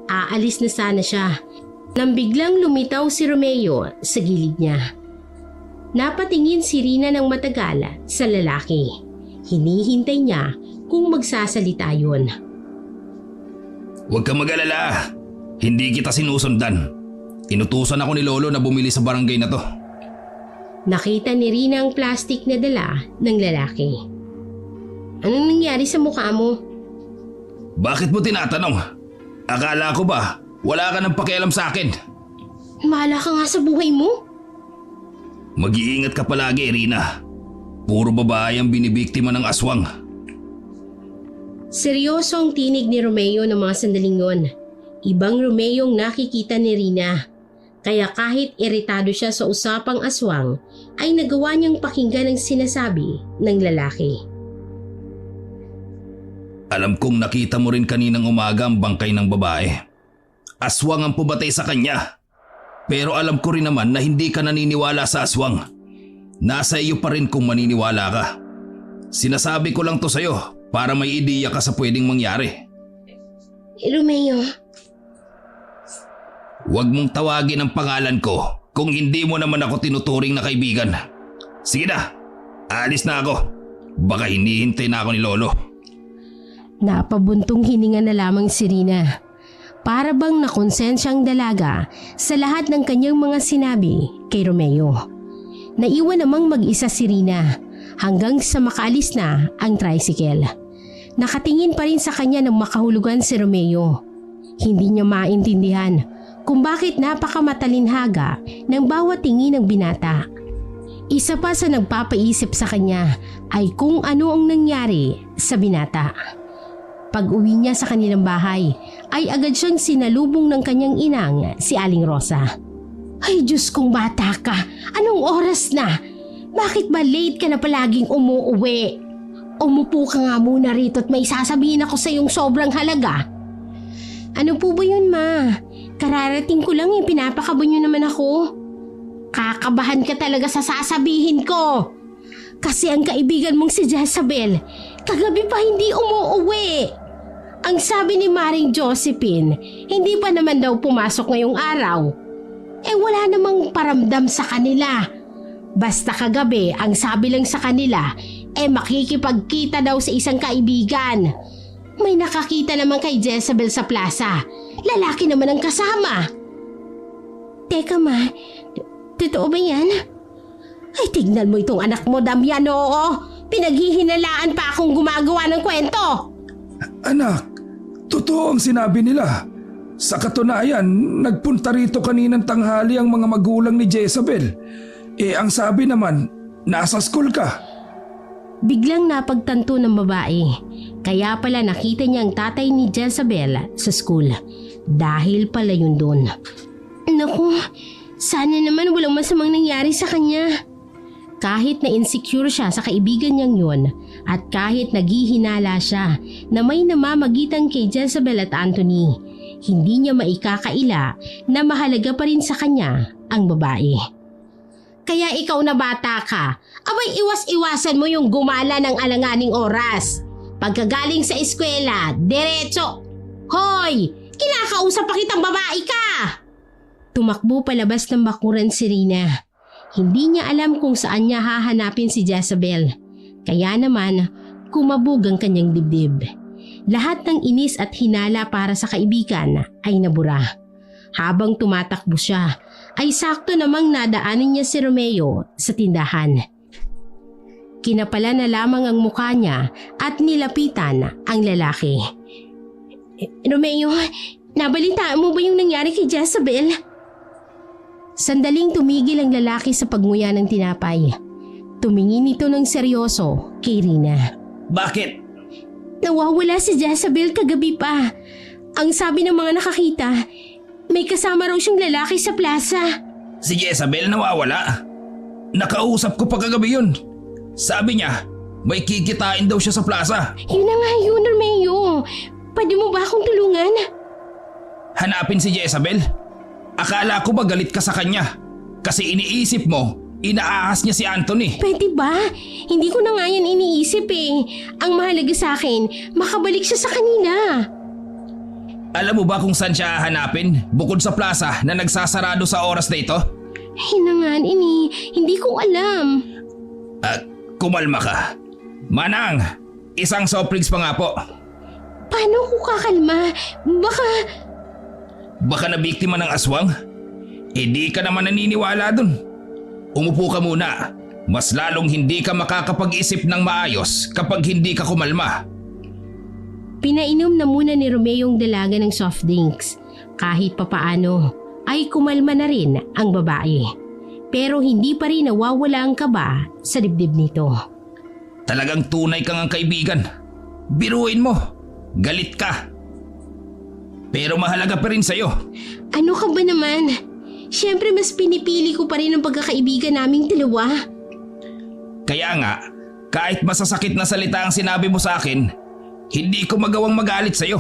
Aalis na sana siya nang biglang lumitaw si Romeo sa gilid niya. Napatingin si Rina ng matagal sa lalaki. Hinihintay niya kung magsasalita yun. Huwag kang mag-alala. Hindi kita sinusundan. Inutusan ako ni Lolo na bumili sa barangay na to. Nakita ni Rina ang plastic na dala ng lalaki. Anong nangyari sa mukha mo? Bakit mo tinatanong? Akala ko ba wala ka ng pakialam sa akin? Mahala ka nga sa buhay mo. Mag-iingat ka palagi, Rina. Puro babae ang binibiktima ng aswang. Seryoso ang tinig ni Romeo ng mga sandaling yon. Ibang Romeo ang nakikita ni Rina. Kaya kahit iritado siya sa usapang aswang, ay nagawa niyang pakinggan ang sinasabi ng lalaki. Alam kong nakita mo rin kaninang umaga ang bangkay ng babae. Aswang ang pumatay sa kanya. Pero alam ko rin naman na hindi ka naniniwala sa aswang. Nasa iyo pa rin kung maniniwala ka. Sinasabi ko lang to sa'yo para may ideya ka sa pwedeng mangyari. Romeo, Huwag mong tawagin ang pangalan ko kung hindi mo naman ako tinuturing na kaibigan. Sige na, alis na ako. Baka hinihintay na ako ni Lolo. napabuntong hininga na lamang si Rina. Para bang nakonsensyang dalaga sa lahat ng kanyang mga sinabi kay Romeo. Naiwan namang mag-isa si Rina hanggang sa makaalis na ang tricycle. Nakatingin pa rin sa kanya ng makahulugan si Romeo. Hindi niya maintindihan kung bakit napakamatalinhaga ng bawat tingin ng binata. Isa pa sa nagpapaisip sa kanya ay kung ano ang nangyari sa binata. Pag-uwi niya sa kanilang bahay ay agad siyang sinalubong ng kanyang inang si Aling Rosa. Ay Diyos kong bata ka, anong oras na? Bakit ba late ka na palaging umuuwi? Umupo ka nga muna rito at may sasabihin ako sa iyong sobrang halaga. Ano po ba yun, ma? Kararating ko lang pinapakabo niyo naman ako. Kakabahan ka talaga sa sasabihin ko. Kasi ang kaibigan mong si Jezabel, kagabi pa hindi umuuwi. Ang sabi ni Maring Josephine, hindi pa naman daw pumasok ngayong araw. Wala namang paramdam sa kanila. Basta kagabi, ang sabi lang sa kanila, makikipagkita daw sa isang kaibigan. May nakakita naman kay Jezabel sa plaza. Lalaki naman ang kasama. Teka ma, totoo ba yan? Ay tignan mo itong anak mo, Damian, oo. Pinaghihinalaan pa akong gumagawa ng kwento. Anak, totoo ang sinabi nila. Sa katunayan, nagpunta rito kaninang tanghali ang mga magulang ni Jezabel. Ang sabi naman, nasa school ka. Biglang napagtanto ng babae. Kaya pala nakita niya ang tatay ni Jezabel sa school. Dahil pala yun doon. Naku, sana naman walang masamang nangyari sa kanya. Kahit na insecure siya sa kaibigan niyang yun at kahit naghihinala siya na may namamagitan kay Jezabel at Anthony, hindi niya maikakaila na mahalaga pa rin sa kanya ang babae. Kaya ikaw na bata ka, abay iwas-iwasan mo yung gumala ng alanganing oras. Pagkagaling sa eskwela, diretso. Hoy! Kinakausap pa kitang babae ka! Tumakbo palabas ng bakuran si Rina. Hindi niya alam kung saan niya hahanapin si Jezabel. Kaya naman, kumabog ang kanyang dibdib. Lahat ng inis at hinala para sa kaibigan ay nabura. Habang tumatakbo siya, ay sakto namang nadaanan niya si Romeo sa tindahan. Kinapala na lamang ang mukha niya at nilapitan ang lalaki. Romeo, nabalitaan mo ba yung nangyari kay Jezabel? Sandaling tumigil ang lalaki sa pagnguya ng tinapay. Tumingin ito ng seryoso kay Rina. Bakit? Nawawala si Jezabel kagabi pa. Ang sabi ng mga nakakita, May kasama raw siyang lalaki sa plaza. Si Jezabel nawawala. Nakausap ko pa kagabi yun. Sabi niya, may kikitain daw siya sa plaza. Yun na nga yun, Romeo. Pwede mo ba akong tulungan? Hanapin si Jezabel? Akala ko ba galit ka sa kanya? Kasi iniisip mo, inaahas niya si Anthony. Pwede ba? Hindi ko na nga yan iniisip eh. Ang mahalaga sa akin, makabalik siya sa kanila. Alam mo ba kung saan siya hanapin? Bukod sa plaza na nagsasarado sa oras na ito? Hinangan, hindi ko alam. Kumalma ka. Manang, isang soft drinks pa nga po. Paano ko kakalma? Baka nabiktima ng aswang? Di ka naman naniniwala dun. Umupo ka muna. Mas lalong hindi ka makakapag-isip ng maayos kapag hindi ka kumalma. Pinainom na muna ni Romeo ang dalaga ng soft drinks. Kahit papaano ay kumalma na rin ang babae. Pero hindi pa rin nawawala ang kaba sa dibdib nito. Talagang tunay kang ang kaibigan. Biruin mo. Galit ka. Pero mahalaga pa rin sa'yo. Ano ka ba naman? Siyempre mas pinipili ko pa rin ang pagkakaibigan naming dalawa. Kaya nga, kahit masasakit na salita ang sinabi mo sa akin, hindi ko magawang magalit sa'yo.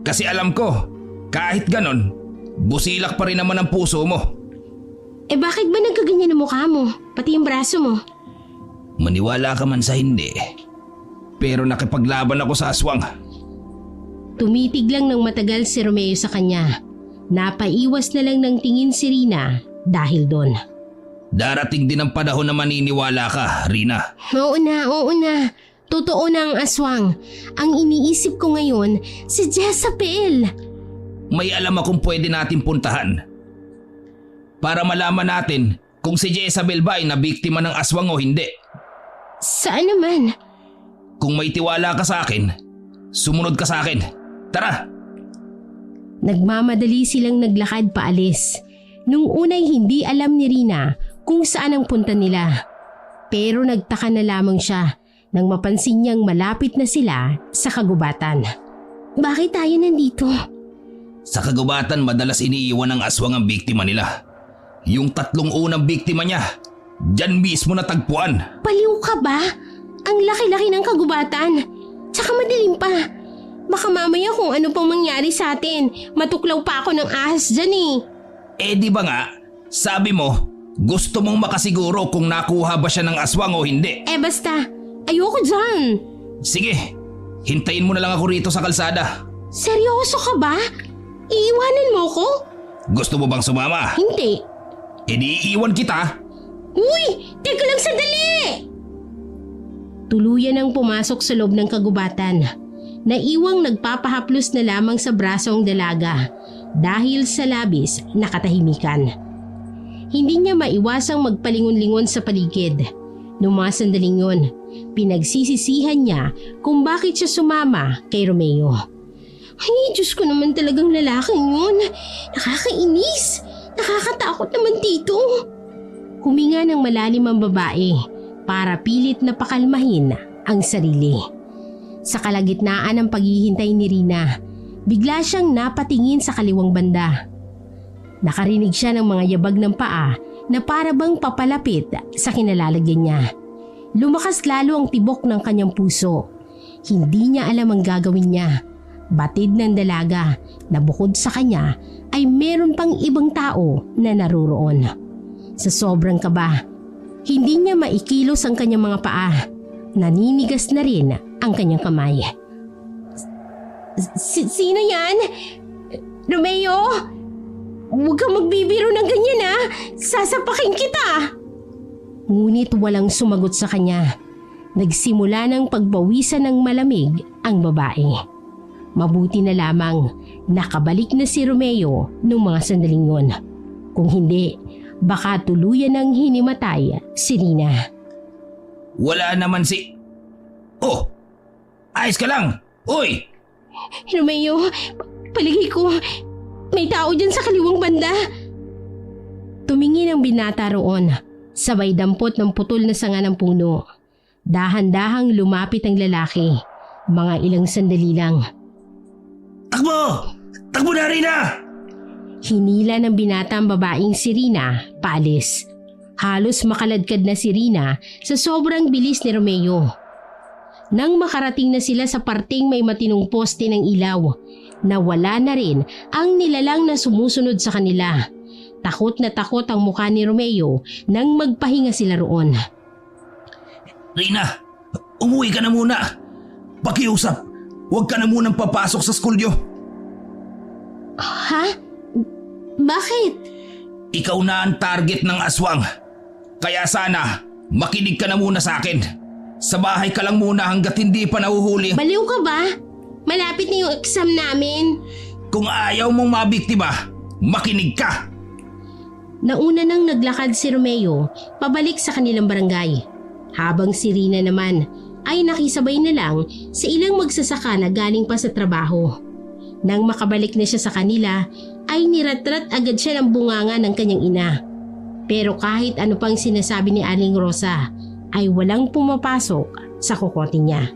Kasi alam ko, kahit ganon, busilak pa rin naman ang puso mo. Bakit ba nagkaganyan ang mukha mo? Pati yung braso mo? Maniwala ka man sa hindi, pero nakipaglaban ako sa aswang. Tumitig lang ng matagal si Romeo sa kanya. Napaiwas na lang ng tingin si Rina dahil doon. Darating din ang panahon na maniniwala ka, Rina. Oo na. Totoo na ang aswang. Ang iniisip ko ngayon, si Jezabel. May alam akong pwede natin puntahan. Para malaman natin kung si Jezabel ba ay nabiktima ng aswang o hindi. Saan naman? Kung may tiwala ka sa akin, sumunod ka sa akin. Tara! Nagmamadali silang naglakad paalis. Nung unay hindi alam ni Rina kung saan ang punta nila. Pero nagtaka na lamang siya nang mapansin niyang malapit na sila sa kagubatan. Bakit tayo nandito? Sa kagubatan madalas iniiwan ng aswang ang biktima nila. Yung 3 unang biktima niya, dyan mismo natagpuan. Baliw ka ba? Ang laki-laki ng kagubatan. Tsaka madilim pa. Baka mamaya kung ano pang mangyari sa atin, matuklaw pa ako ng ahas dyan eh. Di ba nga, sabi mo, gusto mong makasiguro kung nakuha ba siya ng aswang o hindi. Basta, ayoko dyan. Sige, hintayin mo na lang ako rito sa kalsada. Seryoso ka ba? Iiwanan mo ko? Gusto mo bang sumama? Hindi. Di iiwan kita. Uy! Teka lang sandali! Tuluyan ang pumasok sa loob ng kagubatan. Naiwang nagpapahaplos na lamang sa braso ang dalaga dahil sa labis na katahimikan. Hindi niya maiwasang magpalingon-lingon sa paligid. Noong mga sandaling yun, pinagsisisihan niya kung bakit siya sumama kay Romeo. Ay, Diyos ko naman talagang lalaking yun. Nakakainis. Nakakatakot naman dito. Huminga ng malalim ang babae para pilit na pakalmahin ang sarili. Sa kalagitnaan ng paghihintay ni Rina, bigla siyang napatingin sa kaliwang banda. Nakarinig siya ng mga yabag ng paa na para bang papalapit sa kinalalagyan niya. Lumakas lalo ang tibok ng kanyang puso. Hindi niya alam ang gagawin niya. Batid ng dalaga na bukod sa kanya ay meron pang ibang tao na naruroon. Sa sobrang kaba, hindi niya maikilos ang kanyang mga paa. Naninigas na rin ang kanyang kamay. Sino yan? Romeo? Huwag kang magbibiro ng ganyan ha! Sasapakin kita! Ngunit walang sumagot sa kanya. Nagsimula ng pagbawisan ng malamig ang babae. Mabuti na lamang nakabalik na si Romeo noong mga sandaling yun. Kung hindi, baka tuluyan ng hinimatay si Rina. Wala naman si... Oh! Ayos ka lang! Uy! Romeo, paligay ko. May tao dyan sa kaliwang banda. Tumingin ang binata roon. Sabay dampot ng putol na sanga ng puno. Dahan-dahang lumapit ang lalaki. Mga ilang sandali lang. Takbo! Takbo na, Rina! Hinila ng binatang babaeng si Rina paalis. Halos makaladkad na si Rina sa sobrang bilis ni Romeo. Nang makarating na sila sa parteng may matinong poste ng ilaw, nawala na rin ang nilalang na sumusunod sa kanila. Takot na takot ang mukha ni Romeo nang magpahinga sila roon. Rina, umuwi ka na muna. Pakiusap, huwag ka na munang papasok sa skulyo. Ha? Bakit? Ikaw na ang target ng aswang. Kaya sana, makinig ka na muna sa akin. Sa bahay ka lang muna hanggat hindi pa nahuhuli. Baliw ka ba? Malapit na yung exam namin. Kung ayaw mong mabiktima, makinig ka. Nauna nang naglakad si Romeo pabalik sa kanilang barangay. Habang si Rina naman ay nakisabay na lang sa ilang magsasaka na galing pa sa trabaho. Nang makabalik na siya sa kanila ay niratrat agad siya ng bunganga ng kanyang ina. Pero kahit ano pang sinasabi ni Aling Rosa ay walang pumapasok sa kokote niya.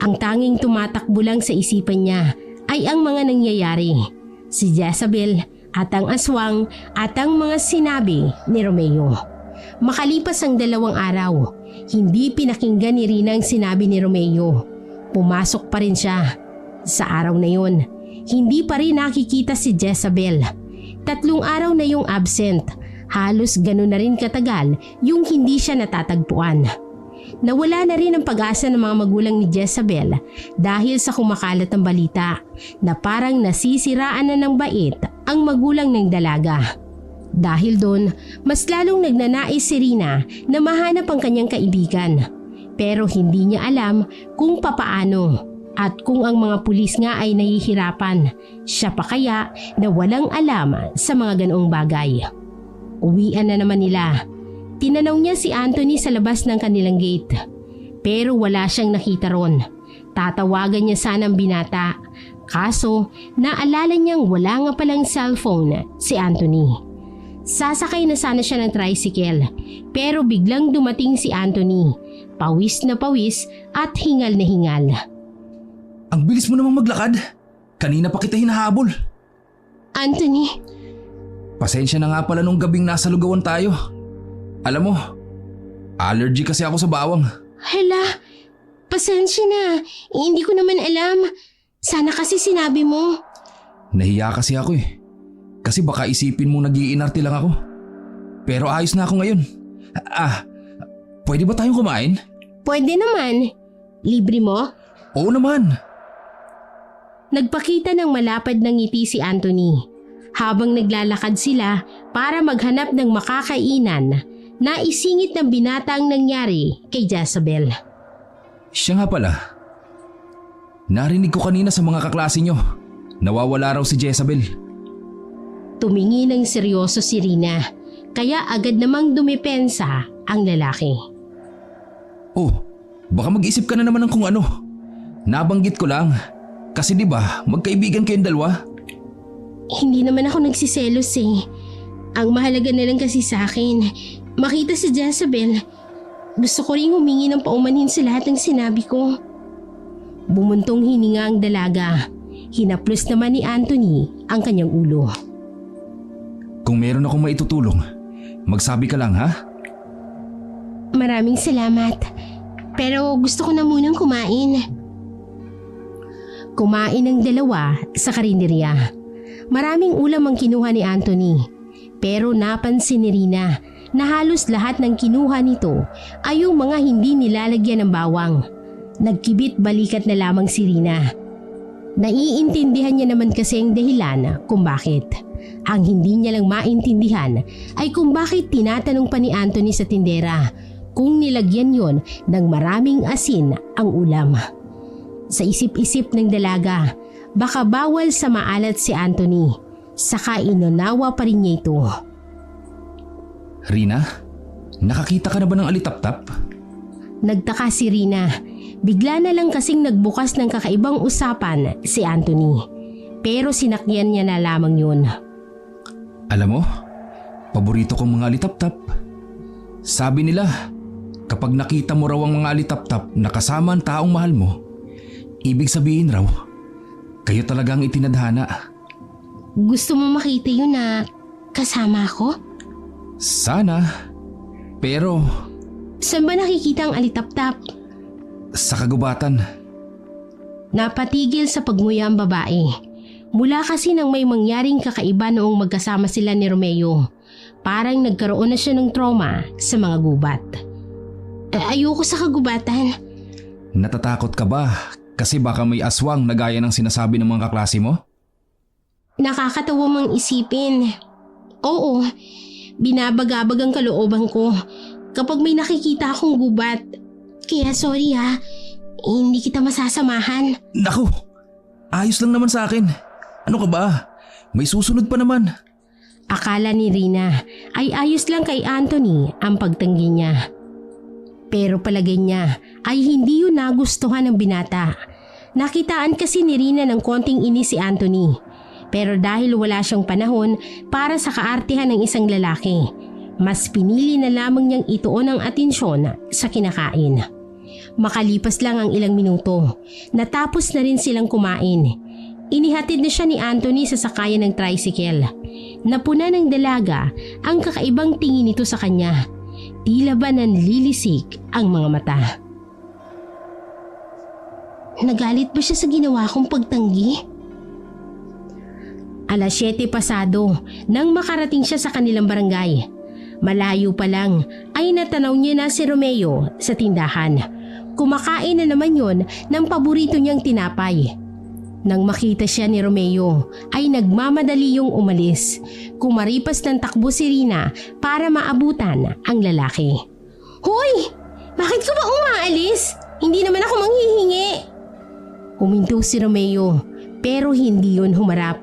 Ang tanging tumatakbo lang sa isipan niya ay ang mga nangyayari. Si Jezabel at ang aswang at ang mga sinabi ni Romeo. Makalipas ang 2 araw, hindi pinakinggan ni Rina ang sinabi ni Romeo. Pumasok pa rin siya. Sa araw na yun, hindi pa rin nakikita si Jezabel. 3 araw na yung absent. Halos ganun na rin katagal yung hindi siya natatagpuan. Nawala na rin ang pag-asa ng mga magulang ni Jezabel dahil sa kumakalat ng balita na parang nasisiraan na ng bait ang magulang ng dalaga. Dahil doon, mas lalong nagnanais si Rina na mahanap ang kanyang kaibigan. Pero hindi niya alam kung papaano at kung ang mga pulis nga ay nahihirapan. Siya pa kaya na walang alam sa mga ganoong bagay. Uwian na naman nila. Tinanaw niya si Anthony sa labas ng kanilang gate. Pero wala siyang nakita ron. Tatawagan niya sana ang binata. Kaso, naalala niyang wala nga palang cellphone si Anthony. Sasakay na sana siya ng tricycle. Pero biglang dumating si Anthony. Pawis na pawis at hingal na hingal. Ang bilis mo namang maglakad. Kanina pa kita hinahabol. Anthony, Pasensya na nga pala nung gabing nasa lugawan tayo. Alam mo, allergy kasi ako sa bawang. hala, pasensya na. Hindi ko naman alam. Sana kasi sinabi mo. Nahiya kasi ako eh. Kasi baka isipin mo nag-iinarte lang ako. Pero ayos na ako ngayon. Pwede ba tayong kumain? Pwede naman. Libre mo? Oo naman. Nagpakita ng malapad ng ngiti si Anthony. Habang naglalakad sila para maghanap ng makakainan, naisingit ng binata ang nangyari kay Jezabel. Siya nga pala. Narinig ko kanina sa mga kaklase nyo. Nawawala raw si Jezabel. Tumingin ng seryoso si Rina, kaya agad namang dumepensa ang lalaki. Oh, baka mag-isip ka na naman ng kung ano. Nabanggit ko lang. Kasi di ba magkaibigan kayong dalawa? Hindi naman ako nagsiselos eh. Ang mahalaga na lang kasi sa akin, makita si Jezabel. Gusto ko rin humingi ng paumanhin sa lahat ng sinabi ko. Bumuntong hininga ang dalaga. Hinaplos naman ni Anthony ang kanyang ulo. Kung meron akong maitutulong, magsabi ka lang ha? Maraming salamat. Pero gusto ko na munang kumain. Kumain ng 2 sa karinderya. Maraming ulam ang kinuha ni Anthony. Pero napansin ni Rina na halos lahat ng kinuha nito ay yung mga hindi nilalagyan ng bawang. Nagkibit balikat na lamang si Rina. Naiintindihan niya naman kasi ang dahilan kung bakit. Ang hindi niya lang maintindihan ay kung bakit tinatanong pa ni Anthony sa tindera kung nilagyan yon ng maraming asin ang ulam. Sa isip-isip ng dalaga, baka bawal sa maalat si Anthony, saka inunawa pa rin niya ito. Rina, nakakita ka na ba ng alitaptap? Nagtaka si Rina. Bigla na lang kasing nagbukas ng kakaibang usapan si Anthony. Pero sinakyan niya na lamang yun. Alam mo, paborito kong mga alitaptap. Sabi nila, kapag nakita mo raw ang mga alitaptap na kasama ang taong mahal mo, ibig sabihin raw, kayo talagang itinadhana. Gusto mo makita yun na kasama ako? Sana. Pero Saan ba nakikita ang alitap-tap? sa kagubatan. Napatigil sa pagmuya ang babae. Mula kasi nang may mangyaring kakaiba noong magkasama sila ni Romeo. Parang nagkaroon na siya ng trauma sa mga gubat. Ayoko sa kagubatan. Natatakot ka ba? Kasi baka may aswang na gaya ng sinasabi ng mga kaklase mo? Nakakatawa mang isipin. Oo, binabagabag ang kalooban ko kapag may nakikita akong gubat. Kaya sorry ha, hindi kita masasamahan. Naku! Ayos lang naman sa akin. Ano ka ba? May susunod pa naman. Akala ni Rina ay ayos lang kay Anthony ang pagtanggi niya. Pero palagay niya ay hindi yun nagustuhan ng binata. Nakitaan kasi ni Rina ng konting inis si Anthony. Pero dahil wala siyang panahon para sa kaartihan ng isang lalaki, mas pinili na lamang niyang ituon ang atensyon sa kinakain. Makalipas lang ang ilang minuto, natapos na rin silang kumain. Inihatid na siya ni Anthony sa sakayan ng tricycle. Napuna ng dalaga ang kakaibang tingin nito sa kanya. Tila ba nanlilisik ang mga mata. Nagalit ba siya sa ginawa kong pagtanggi? Alas 7 pasado nang makarating siya sa kanilang barangay. Malayo pa lang ay natanaw niya na si Romeo sa tindahan. Kumakain na naman yon ng paborito niyang tinapay. Nang makita siya ni Romeo ay nagmamadali yung umalis. Kumaripas ng takbo si Rina para maabutan ang lalaki. Hoy! Bakit ka ba umaalis? Hindi naman ako manghihingi. Huminto si Romeo pero hindi yon humarap.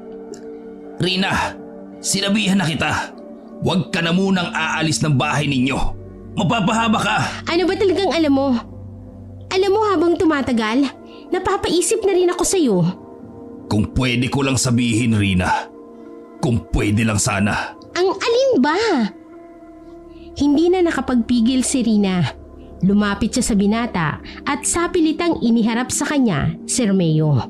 Rina, sinabihan na kita. Huwag ka na munang aalis ng bahay ninyo. Mapapahaba ka. Ano ba talagang alam mo? Alam mo habang tumatagal, napapaisip na rin ako sa'yo. Kung pwede ko lang sabihin, Rina. Kung pwede lang sana. Ang alin ba? Hindi na nakapagpigil si Rina. Lumapit siya sa binata at sapilitang iniharap sa kanya si Romeo.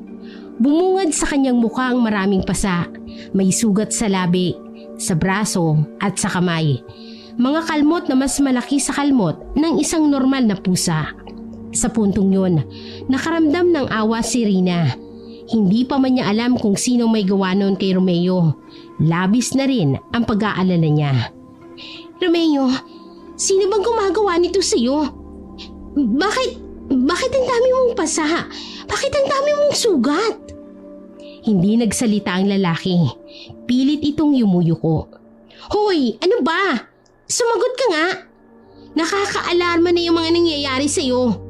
Bumungad sa kanyang mukha ang maraming pasa. May sugat sa labi, sa braso at sa kamay. Mga kalmot na mas malaki sa kalmot ng isang normal na pusa. Sa puntong yun, nakaramdam ng awa si Rina. Hindi pa man niya alam kung sino may gawa noon kay Romeo. Labis na rin ang pag-aalala niya. Romeo, sino bang gumagawa nito sa'yo? Bakit ang dami mong pasa? Bakit ang dami mong sugat? Hindi nagsalita ang lalaki. Pilit itong yumuyuko. Hoy, ano ba? Sumagot ka nga. Nakakaalarma na yung mga nangyayari sa'yo.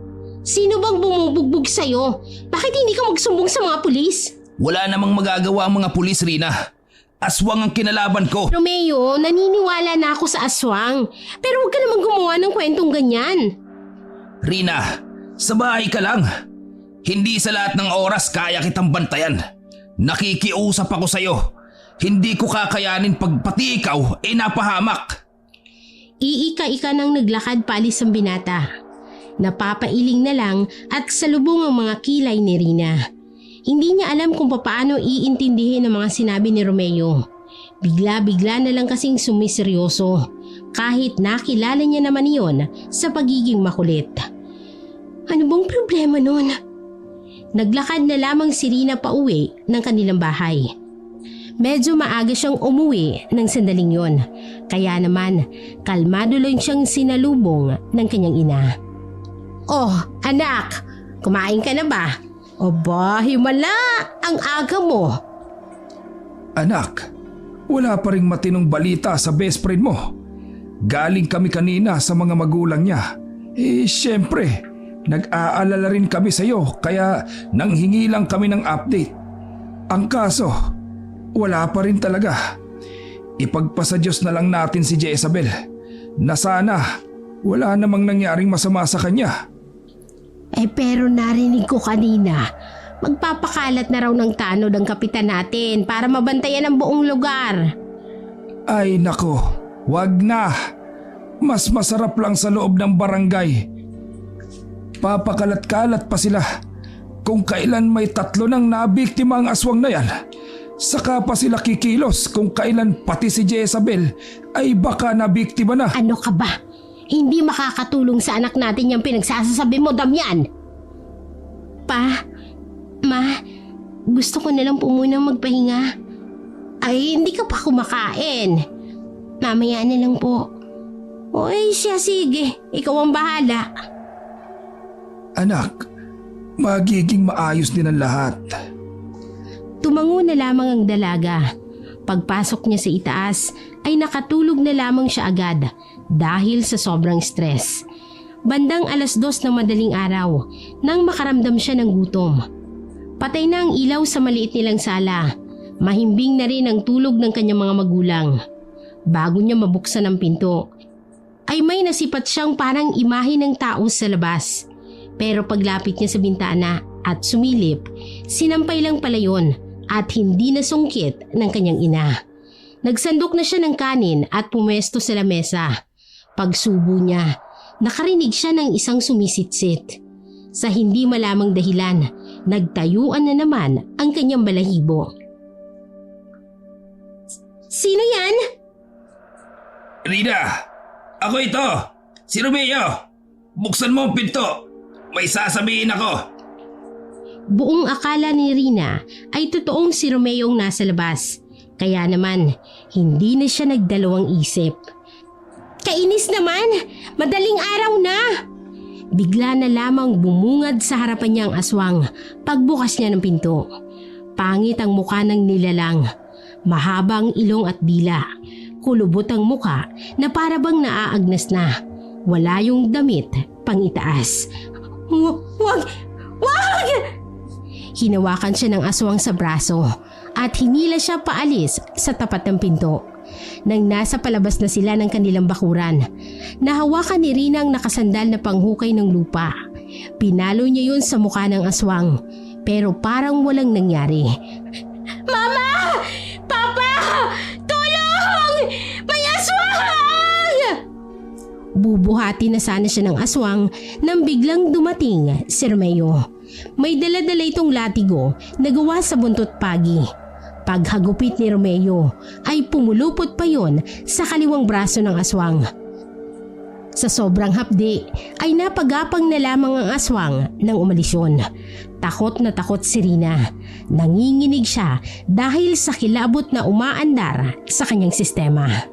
Sino bang bumubugbog sa'yo? Bakit hindi ka magsumbong sa mga pulis? Wala namang magagawa ang mga pulis, Rina. Aswang ang kinalaban ko. Romeo, naniniwala na ako sa aswang. Pero huwag ka namang gumawa ng kwentong ganyan. Rina, sa bahay ka lang. Hindi sa lahat ng oras kaya kitang bantayan. Nakikiusap ako sa'yo. Hindi ko kakayanin pag pati ikaw ay napahamak. Iika-ika nang naglakad paalis ang binata. Napapailing na lang at salubong ang mga kilay ni Rina. Hindi niya alam kung paano iintindihin ang mga sinabi ni Romeo. Bigla-bigla na lang kasing sumiseryoso kahit nakilala niya naman iyon sa pagiging makulit. Ano bang problema nun? Naglakad na lamang si Rina pauwi ng kanilang bahay. Medyo maaga siyang umuwi ng sandaling yon. Kaya naman, kalmado lang siyang sinalubong ng kanyang ina. Oh, anak, kumain ka na ba? Aba, himala, ang aga mo. Anak, wala pa ring matinong balita sa best friend mo. Galing kami kanina sa mga magulang niya. Siyempre, nag-aalala rin kami sa iyo kaya nanghingi lang kami ng update. Ang kaso, wala pa rin talaga. Ipagpasa Diyos na lang natin si Jezabel na sana wala namang nangyaring masama sa kanya. Pero narinig ko kanina, magpapakalat na raw ng tanod ang kapitan natin para mabantayan ang buong lugar. Ay nako, wag na. Mas masarap lang sa loob ng barangay. Papakalat-kalat pa sila. Kung kailan may 3 nang nabiktima ang aswang na yan, Saka pa sila kikilos kung kailan pati si Jezabel ay baka nabiktima na. Ano ka ba? Hindi makakatulong sa anak natin yung pinagsasasabi mo, Damian. Pa, Ma, gusto ko na lang po munang magpahinga. Ay, hindi ka pa kumakain. Mamaya na lang po. Oy, siya sige. Ikaw ang bahala. Anak, magiging maayos din ang lahat. Tumango na lamang ang dalaga. Pagpasok niya sa itaas ay nakatulog na lamang siya agad dahil sa sobrang stress. Bandang 2:00 ng madaling araw nang makaramdam siya ng gutom. Patay na ang ilaw sa maliit nilang sala. Mahimbing na rin ang tulog ng kanyang mga magulang. Bago niya mabuksan ang pinto, ay may nasipat siyang parang imahe ng tao sa labas. Pero paglapit niya sa bintana at sumilip, sinampay lang pala yun at hindi nasungkit ng kanyang ina. Nagsandok na siya ng kanin at pumesto sa lamesa. Pagsubo niya, nakarinig siya ng isang sumisitsit. Sa hindi malamang dahilan, nagtayuan na naman ang kanyang balahibo. Sino yan? Rina! Ako ito! Si Romeo! Buksan mo ang pinto! May sasabihin ako! Buong akala ni Rina ay totoong si Romeo ang nasa labas. Kaya naman, hindi na siya nagdalawang isip. Kainis naman! Madaling araw na! Bigla na lamang bumungad sa harapan niya ang aswang pagbukas niya ng pinto. Pangit ang mukha ng nilalang. Mahabang ilong at dila. Kulubot ang mukha na parabang naaagnas na. Wala yung damit pang itaas. Wag! Wag! Hinawakan siya ng aswang sa braso at hinila siya paalis sa tapat ng pinto. Nang nasa palabas na sila ng kanilang bakuran, nahawakan ni Rina ang nakasandal na panghukay ng lupa. Pinalo niya yun sa mukha ng aswang pero parang walang nangyari. Mama! Papa! Tulong! May aswang! Bubuhati na sana siya ng aswang nang biglang dumating si Romeo. May dala-dala itong latigo na gawa sa buntot pagi. Paghagupit ni Romeo ay pumulupot pa yon sa kaliwang braso ng aswang. Sa sobrang hapdi ay napagapang na lamang ang aswang nang umalis yun. Takot na takot si Rina. Nanginginig siya dahil sa kilabot na umaandar sa kanyang sistema.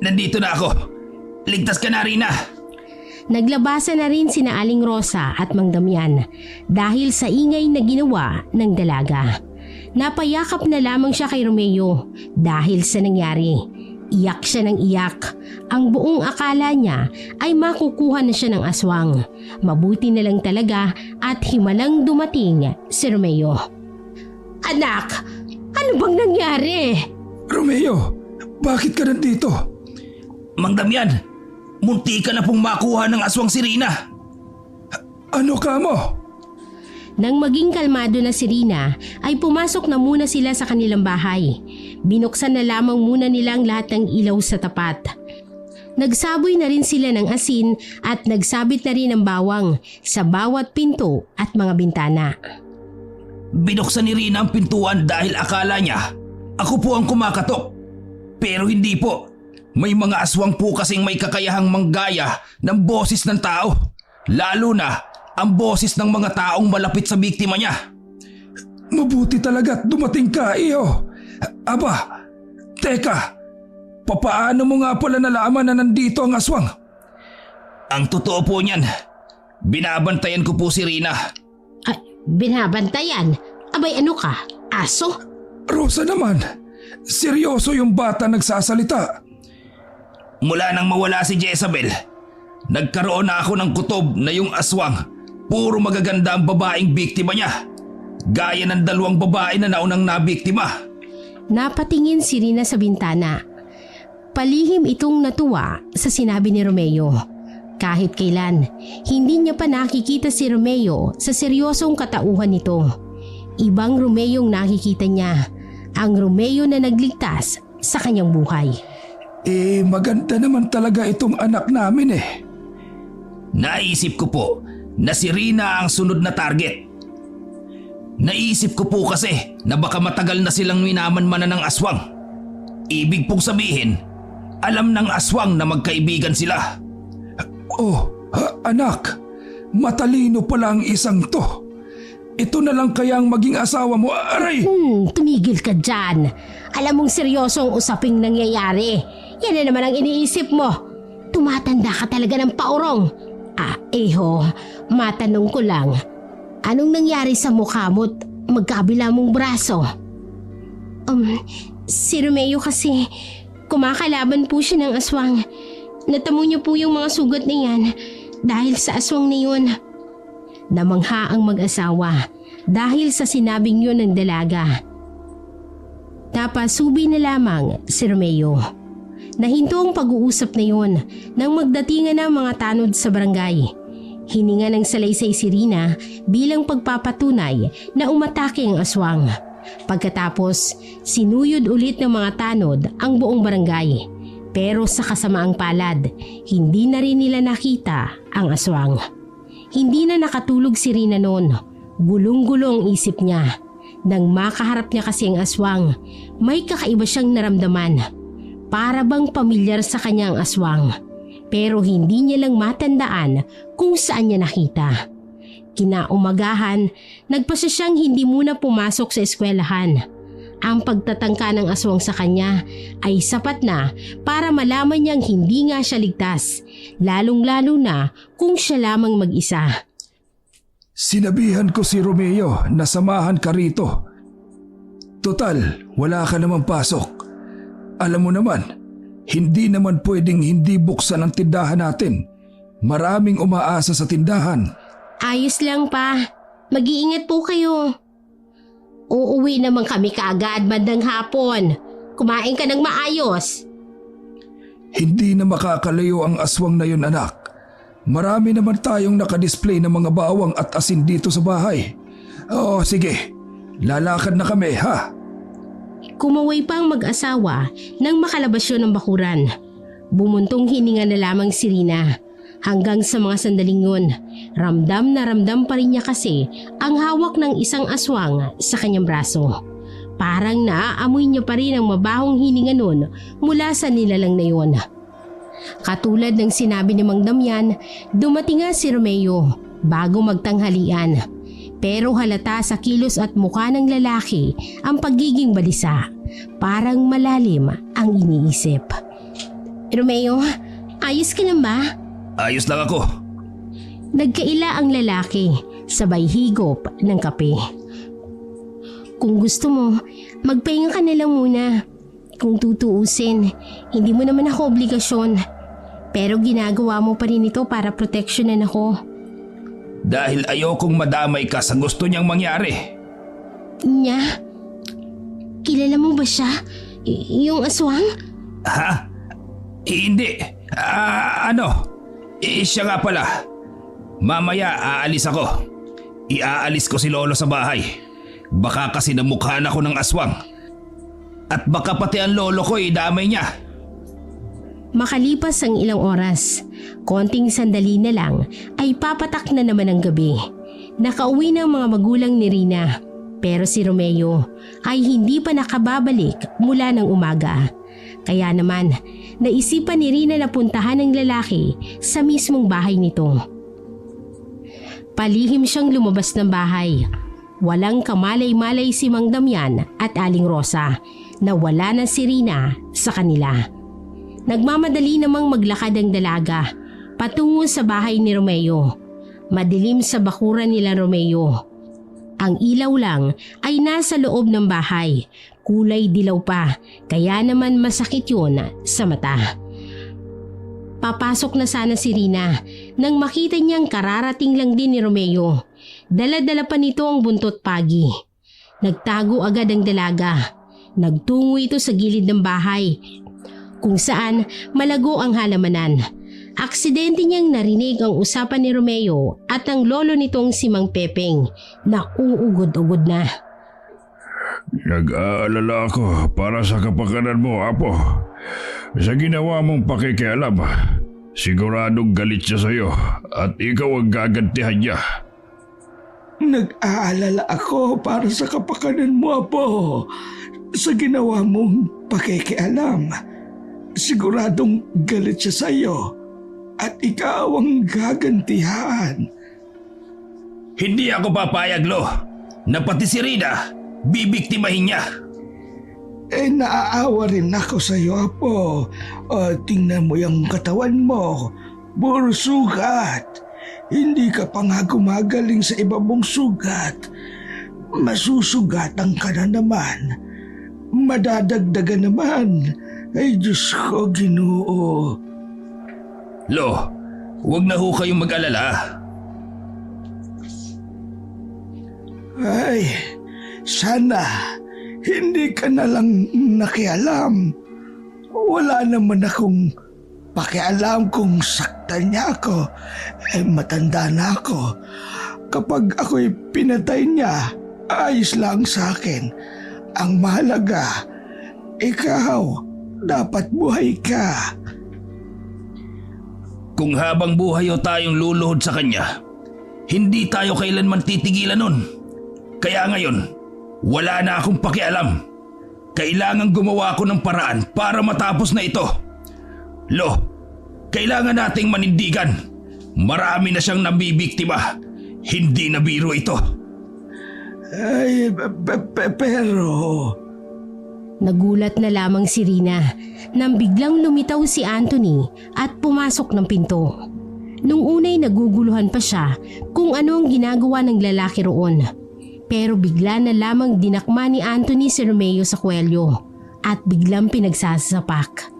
Nandito na ako! Ligtas ka na, Rina! Naglabasan na rin sina Aling Rosa at Mang Damian dahil sa ingay na ginawa ng dalaga. Napayakap na lamang siya kay Romeo dahil sa nangyari. Iyak siya ng iyak. Ang buong akala niya ay makukuha na siya ng aswang. Mabuti na lang talaga at himalang dumating si Romeo. Anak, ano bang nangyari? Romeo, bakit ka nandito? Mang Damian, munti ka na pong makuha ng aswang si Rina. Ano ka mo? Nang maging kalmado na si Rina, ay pumasok na muna sila sa kanilang bahay. Binuksan na lamang muna nila ang lahat ng ilaw sa tapat. Nagsaboy na rin sila ng asin at nagsabit na rin ng bawang sa bawat pinto at mga bintana. Binuksan ni Rina ang pintuan dahil akala niya ako po ang kumakatok. Pero hindi po. May mga aswang po kasing may kakayahang manggaya ng boses ng tao. Lalo na ang boses ng mga taong malapit sa biktima niya. Mabuti talaga at dumating ka, iyo. Aba, teka, papaano mo nga pala nalaman na nandito ang aswang? Ang totoo po niyan, binabantayan ko po si Rina. Ay, binabantayan? Abay ano ka? Aso? Rosa naman, seryoso yung bata nagsasalita. Mula nang mawala si Jezabel, nagkaroon na ako ng kutob na yung aswang. Puro magaganda ang babaeng biktima niya. Gaya ng 2 babae na naunang nabiktima. Napatingin si Rina sa bintana. Palihim itong natuwa sa sinabi ni Romeo. Kahit kailan, hindi niya pa nakikita si Romeo sa seryosong katauhan nito. Ibang Romeo ang nakikita niya. Ang Romeo na nagligtas sa kanyang buhay. Maganda naman talaga itong anak namin eh. Naisip ko po na si Rina ang sunod na target. Naisip ko po kasi na baka matagal na silang minamanmanan ng aswang. Ibig pong sabihin, alam ng aswang na magkaibigan sila. Oh, anak, matalino pala ang isang to. Ito na lang kaya ang maging asawa mo, aray! Tumigil ka dyan. Alam mong seryosong usaping nangyayari. Yan na naman ang iniisip mo. Tumatanda ka talaga ng paurong. Matanong ko lang. Anong nangyari sa mukha mo't magkabila mong braso? Si Romeo kasi, kumakalaban po siya ng aswang. Natamo niyo po yung mga sugat na yan dahil sa aswang na yun. Namangha ang mag-asawa dahil sa sinabing yun ng dalaga. Napasubi na lamang si Romeo. Nahinto ang pag-uusap na yun nang magdatingan ng mga tanod sa barangay. Hininga ng salaysay si Rina bilang pagpapatunay na umatake ang aswang. Pagkatapos, sinuyod ulit ng mga tanod ang buong barangay. Pero sa kasamaang palad, hindi na rin nila nakita ang aswang. Hindi na nakatulog si Rina noon. Gulong-gulong ang isip niya. Nang makaharap niya kasi ang aswang, may kakaiba siyang naramdaman. Para bang pamilyar sa kanya ang aswang. Pero hindi niya lang matandaan kung saan niya nakita. Kinaumagahan, nagpasya siyang hindi muna pumasok sa eskwelahan. Ang pagtatangka ng aswang sa kanya ay sapat na para malaman niyang hindi nga siya ligtas, lalong-lalo na kung siya lamang mag-isa. Sinabihan ko si Romeo na samahan ka rito. Total, wala ka namang pasok. Alam mo naman, hindi naman pwedeng hindi buksan ang tindahan natin. Maraming umaasa sa tindahan. Ayos lang pa. Mag-iingat po kayo. Uuwi naman kami kaagad bandang hapon. Kumain ka ng maayos. Hindi na makakalayo ang aswang na yun, anak. Marami naman tayong nakadisplay ng mga bawang at asin dito sa bahay. Oo, sige. Lalakad na kami, ha? Kumaway pa ang mag-asawa nang makalabas yun ng bakuran. Bumuntong hininga na lamang si Rina. Hanggang sa mga sandaling yun, ramdam na ramdam pa rin niya kasi ang hawak ng isang aswang sa kanyang braso. Parang naaamoy niya pa rin ang mabahong hininga nun mula sa nilalang na yun. Katulad ng sinabi ni Mang Damian, dumating nga si Romeo bago magtanghalian. Pero halata sa kilos at mukha ng lalaki ang pagiging balisa. Parang malalim ang iniisip. Romeo, ayos ka lang ba? Ayos lang ako. Nagkaila ang lalaki, sabay higop ng kape. Kung gusto mo, magpahinga ka na lang muna. Kung tutuusin, hindi mo naman ako obligasyon. Pero ginagawa mo pa rin ito para proteksyonan ako. Dahil ayokong madamay ka sa gusto niyang mangyari. Nya? Kilala mo ba siya? Yung aswang? Ha? Hindi. Siya nga pala. Mamaya aalis ako. Iaalis ko si Lolo sa bahay. Baka kasi namukhaan ako ng aswang. At baka pati ang lolo ko damay niya. Makalipas ang ilang oras, konting sandali na lang ay papatak na naman ang gabi. Nakauwi na ang mga magulang ni Rina, pero si Romeo ay hindi pa nakababalik mula ng umaga. Kaya naman, naisipan ni Rina na puntahan ng lalaki sa mismong bahay nito. Palihim siyang lumabas ng bahay. Walang kamalay-malay si Mang Damian at Aling Rosa na wala na si Rina sa kanila. Nagmamadali namang maglakad ang dalaga patungo sa bahay ni Romeo. Madilim sa bakuran nila Romeo. Ang ilaw lang ay nasa loob ng bahay. Kulay dilaw pa, kaya naman masakit yun sa mata. Papasok na sana si Rina nang makita niyang kararating lang din ni Romeo. Dala-dala pa nito ang buntot pagi. Nagtago agad ang dalaga. Nagtungo ito sa gilid ng bahay kung saan malago ang halamanan. Aksidente niyang narinig ang usapan ni Romeo at ang lolo nitong si Mang Pepeng na uugod-ugod na. Nag-aalala ako para sa kapakanan mo, Apo. Sa ginawa mong pakikialam, siguradong galit siya sa'yo at ikaw ang gagantihan niya. Nag-aalala ako para sa kapakanan mo, Apo. Sa ginawa mong pakikialam. Siguradong galit siya sa iyo at ikaw ang gagantihan. Hindi ako papayag, Lo, na pati si Rina bibiktimahin niya. Naaawa rin ako sa iyo, Apo. Tingnan mo yung katawan mo. Puro sugat. Hindi ka pa nga gumagaling sa iba mong sugat. Masusugatan ka na naman. Madadagdagan naman. Ay Diyos ko, Ginoo. Lo, huwag na ho kayong mag-alala. Ay, sana hindi ka na lang nakialam. Wala naman akong pakialam kung saktan niya ako. Matanda na ako. Kapag ako'y pinatay niya, ayos lang sa akin. Ang mahalaga, ikaw, dapat buhay ka. Kung habang buhay o tayong luluhod sa kanya, hindi tayo kailanman titigilan nun. Kaya ngayon, wala na akong pakialam. Kailangan gumawa ako ng paraan para matapos na ito. Lo, kailangan nating manindigan. Marami na siyang nabibiktima. Hindi na biro ito. Ay, pero... Nagulat na lamang si Rina nang biglang lumitaw si Anthony at pumasok ng pinto. Nung unay naguguluhan pa siya kung ano ang ginagawa ng lalaki roon. Pero bigla na lamang dinakma ni Anthony si Romeo sa kwelyo at biglang pinagsasapak.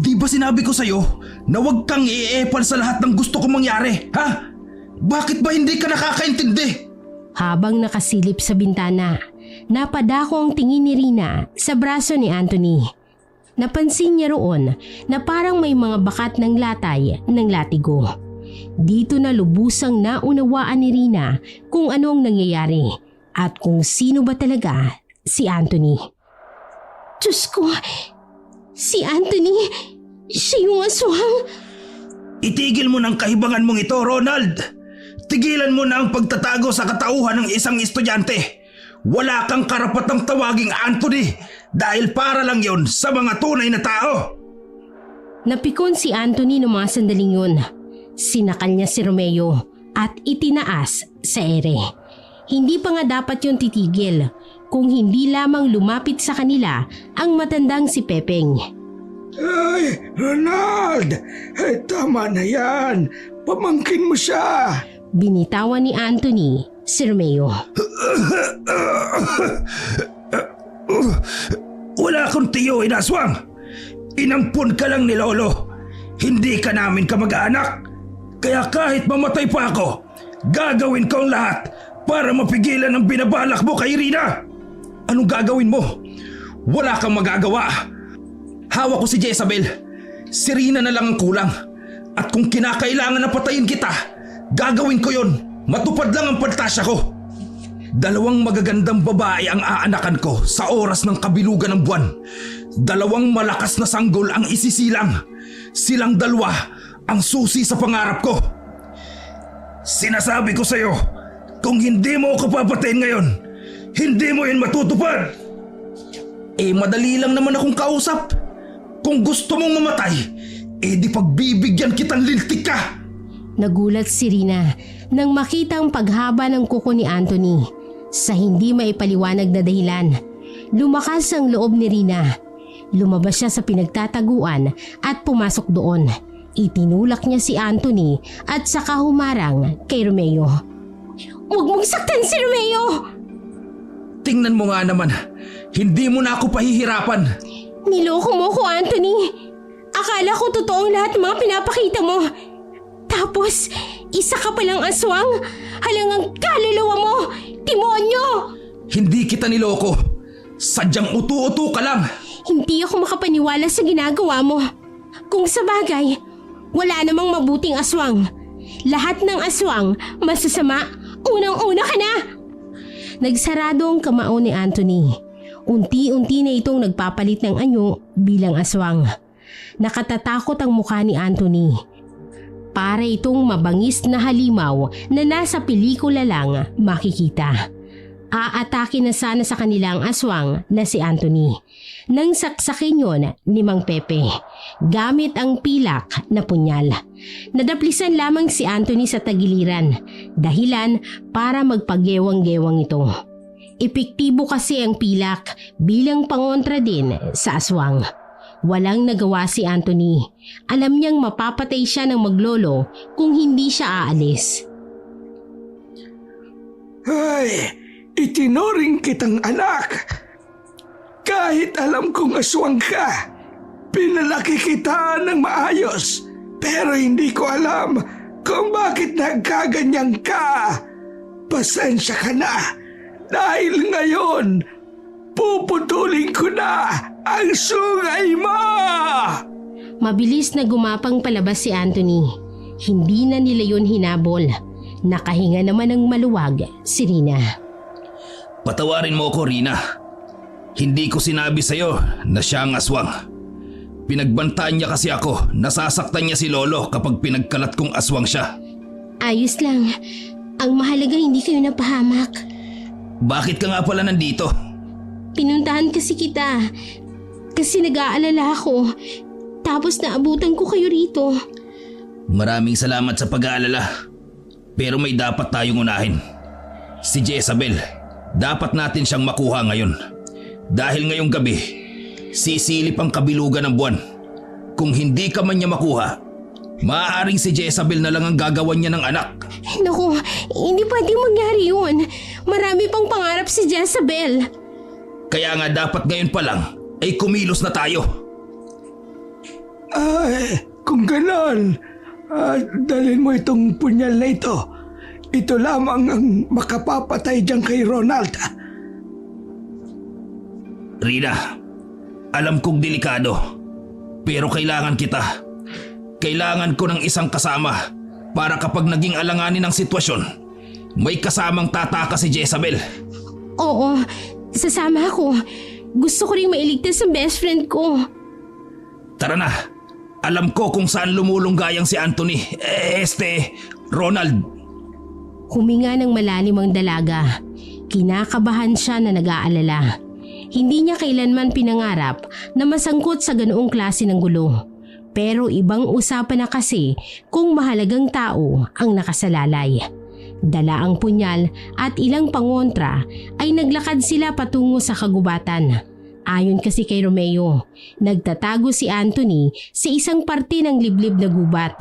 Di ba sinabi ko sa'yo na huwag kang iepal sa lahat ng gusto kong mangyari, ha? Bakit ba hindi ka nakakaintindi? Habang nakasilip sa bintana, napadako ang tingin ni Rina sa braso ni Anthony. Napansin niya roon na parang may mga bakat ng latay ng latigo. Dito na lubusang naunawaan ni Rina kung ano ang nangyayari at kung sino ba talaga si Anthony. Diyos ko, si Anthony, siya yung aswang. Itigil mo ng kahibangan mong ito, Ronald. Tigilan mo na ang pagtatago sa katauhan ng isang estudyante. Wala kang karapatang tawaging Anthony dahil para lang yon sa mga tunay na tao. Napikon si Anthony noong mga sandaling yun. Sinakal niya si Romeo at itinaas sa ere. Hindi pa nga dapat yun titigil kung hindi lamang lumapit sa kanila ang matandang si Pepeng. Ay, Ronald! Ay, tama na yan. Pamangkin mo siya. Binitawan ni Anthony si Romeo. Wala akong tiyo, inaswang. Inampun ka lang ni Lolo. Hindi ka namin kamag-anak. Kaya kahit mamatay pa ako, gagawin ko ang lahat para mapigilan ang binabalak mo kay Rina. Anong gagawin mo? Wala kang magagawa. Hawak ko si Jezabel. Si Rina na lang ang kulang. At kung kinakailangan na patayin kita, gagawin ko yon. Matupad lang ang pantasya ko. 2 magagandang babae ang aanakan ko sa oras ng kabilugan ng buwan. 2 malakas na sanggol ang isisilang. Silang 2 ang susi sa pangarap ko. Sinasabi ko sa'yo, kung hindi mo ako papatayin ngayon, hindi mo yun matutupad. Madali lang naman akong kausap. Kung gusto mong mamatay, di pagbibigyan kitang lintik ka. Nagulat si Rina nang makita ang paghaba ng kuko ni Anthony. Sa hindi maipaliwanag na dahilan, lumakas ang loob ni Rina. Lumabas siya sa pinagtataguan at pumasok doon. Itinulak niya si Anthony at saka humarang kay Romeo. Huwag mong saktan si Romeo! Tingnan mo nga naman, hindi mo na ako pahihirapan. Niloko mo ko, Anthony. Akala ko totoo ang lahat ng mga pinapakita mo. Tapos, isa ka palang aswang. Halangang kaluluwa mo. Demonyo! Hindi kita niloko. Sadyang utu-utu ka lang. Hindi ako makapaniwala sa ginagawa mo. Kung sa bagay, wala namang mabuting aswang. Lahat ng aswang masasama. Unang-una ka na! Nagsarado ang kamao ni Anthony. Unti-unti na itong nagpapalit ng anyo bilang aswang. Nakatatakot ang mukha ni Anthony. Para itong mabangis na halimaw na nasa pelikula lang makikita. Aatake na sana sa kanilang aswang na si Anthony. Nang saksakin yon ni Mang Pepe gamit ang pilak na punyal. Nadaplisan lamang si Anthony sa tagiliran, dahilan para magpagewang-gewang ito. Epektibo kasi ang pilak bilang pangontra din sa aswang. Walang nagawa si Anthony. Alam niyang mapapatay siya ng maglolo kung hindi siya aalis. Ay, itinuring kitang anak. Kahit alam kong aswang ka, pinalaki kita ng maayos. Pero hindi ko alam kung bakit nagkaganyan ka. Pasensya ka na dahil ngayon puputulin ko na ang sungay mo. Mabilis na gumapang palabas si Anthony. Hindi na nila yun hinabol. Nakahinga naman ng maluwag si Rina. Patawarin mo ako, Rina. Hindi ko sinabi sa'yo na siya ang aswang. Pinagbantaan niya kasi ako. Nasasaktan niya si Lolo kapag pinagkalat kong aswang siya. Ayos lang. Ang mahalaga hindi kayo napahamak. Bakit ka nga pala nandito? Pinuntahan kasi kita. Kasi nag-aalala ako. Tapos naabutan ko kayo rito. Maraming salamat sa pag-aalala. Pero may dapat tayong unahin. Si Jezabel, dapat natin siyang makuha ngayon. Dahil ngayong gabi, sisilip ang kabilugan ng buwan. Kung hindi ka man niya makuha, maaaring si Jezabel na lang ang gagawan niya ng anak. Naku, hindi pwedeng mangyari yun. Marami pang pangarap si Jezabel. Kaya nga dapat ngayon pa lang ay kumilos na tayo. Ay, kung ganon, dalhin mo itong punyal na ito. Ito lamang ang makapapatay dyan kay Ronald. Rina, alam kong delikado, pero kailangan kita. Kailangan ko ng isang kasama para kapag naging alanganin ang sitwasyon, may kasamang tataka si Jezabel. Oo, sasama ako. Gusto ko rin mailigtas ang best friend ko. Tara na, alam ko kung saan lumulunggayang si Anthony. Ronald. Huminga ng malalim ang dalaga. Kinakabahan siya na nag-aalala. Hindi niya kailanman pinangarap na masangkot sa ganoong klase ng gulo. Pero ibang usapan na kasi kung mahalagang tao ang nakasalalay. Dala ang punyal at ilang pangontra ay naglakad sila patungo sa kagubatan. Ayon kasi kay Romeo, nagtatago si Anthony sa isang parte ng liblib na gubat.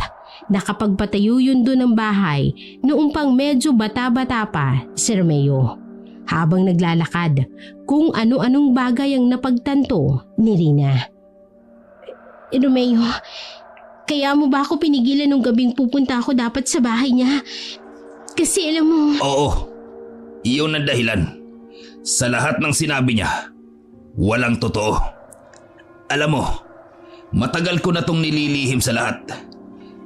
Nakapagpatayo yun doon ng bahay noong pang medyo bata-bata pa si Romeo. Habang naglalakad, kung ano-anong bagay ang napagtanto ni Rina. Romeo, kaya mo ba ako pinigilan nung gabing pupunta ako dapat sa bahay niya? Kasi alam mo… Oo, iyon ang dahilan. Sa lahat ng sinabi niya, walang totoo. Alam mo, matagal ko na tong nililihim sa lahat.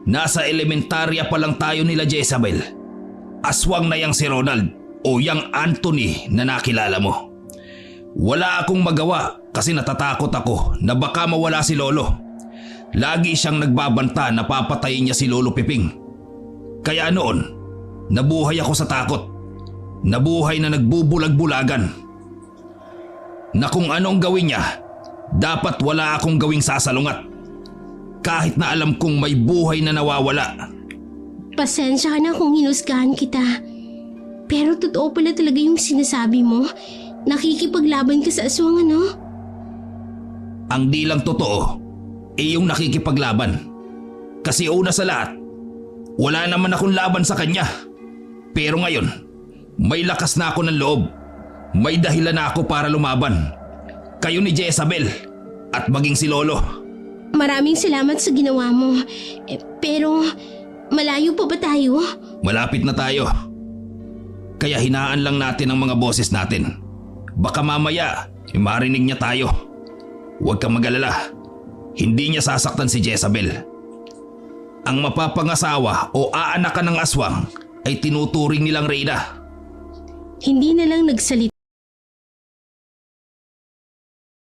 Nasa elementarya pa lang tayo nila Jezabel. Aswang na yang si Ronald o yang Anthony na nakilala mo. Wala akong magawa kasi natatakot ako na baka mawala si Lolo. Lagi siyang nagbabanta na papatayin niya si Lolo Piping. Kaya noon, nabuhay ako sa takot. Nabuhay na nagbubulag-bulagan. Na kung anong gawin niya, dapat wala akong gawing sasalungat. Kahit na alam kong may buhay na nawawala. Pasensya ka na kung hinusgahan kita. Pero totoo pala talaga yung sinasabi mo. Nakikipaglaban ka sa aswang, ano? Ang di lang totoo, yung nakikipaglaban. Kasi una sa lahat, wala naman akong laban sa kanya. Pero ngayon, may lakas na ako ng loob. May dahilan na ako para lumaban. Kayo ni Jezabel at maging si Lolo. Maraming salamat sa ginawa mo. Pero malayo pa ba tayo? Malapit na tayo. Kaya hinaan lang natin ang mga boses natin. Baka mamaya, marinig niya tayo. Huwag kang mag-alala. Hindi niya sasaktan si Jezabel. Ang mapapangasawa o aanakan ng aswang ay tinuturing nilang Reyna. Hindi na lang nagsalita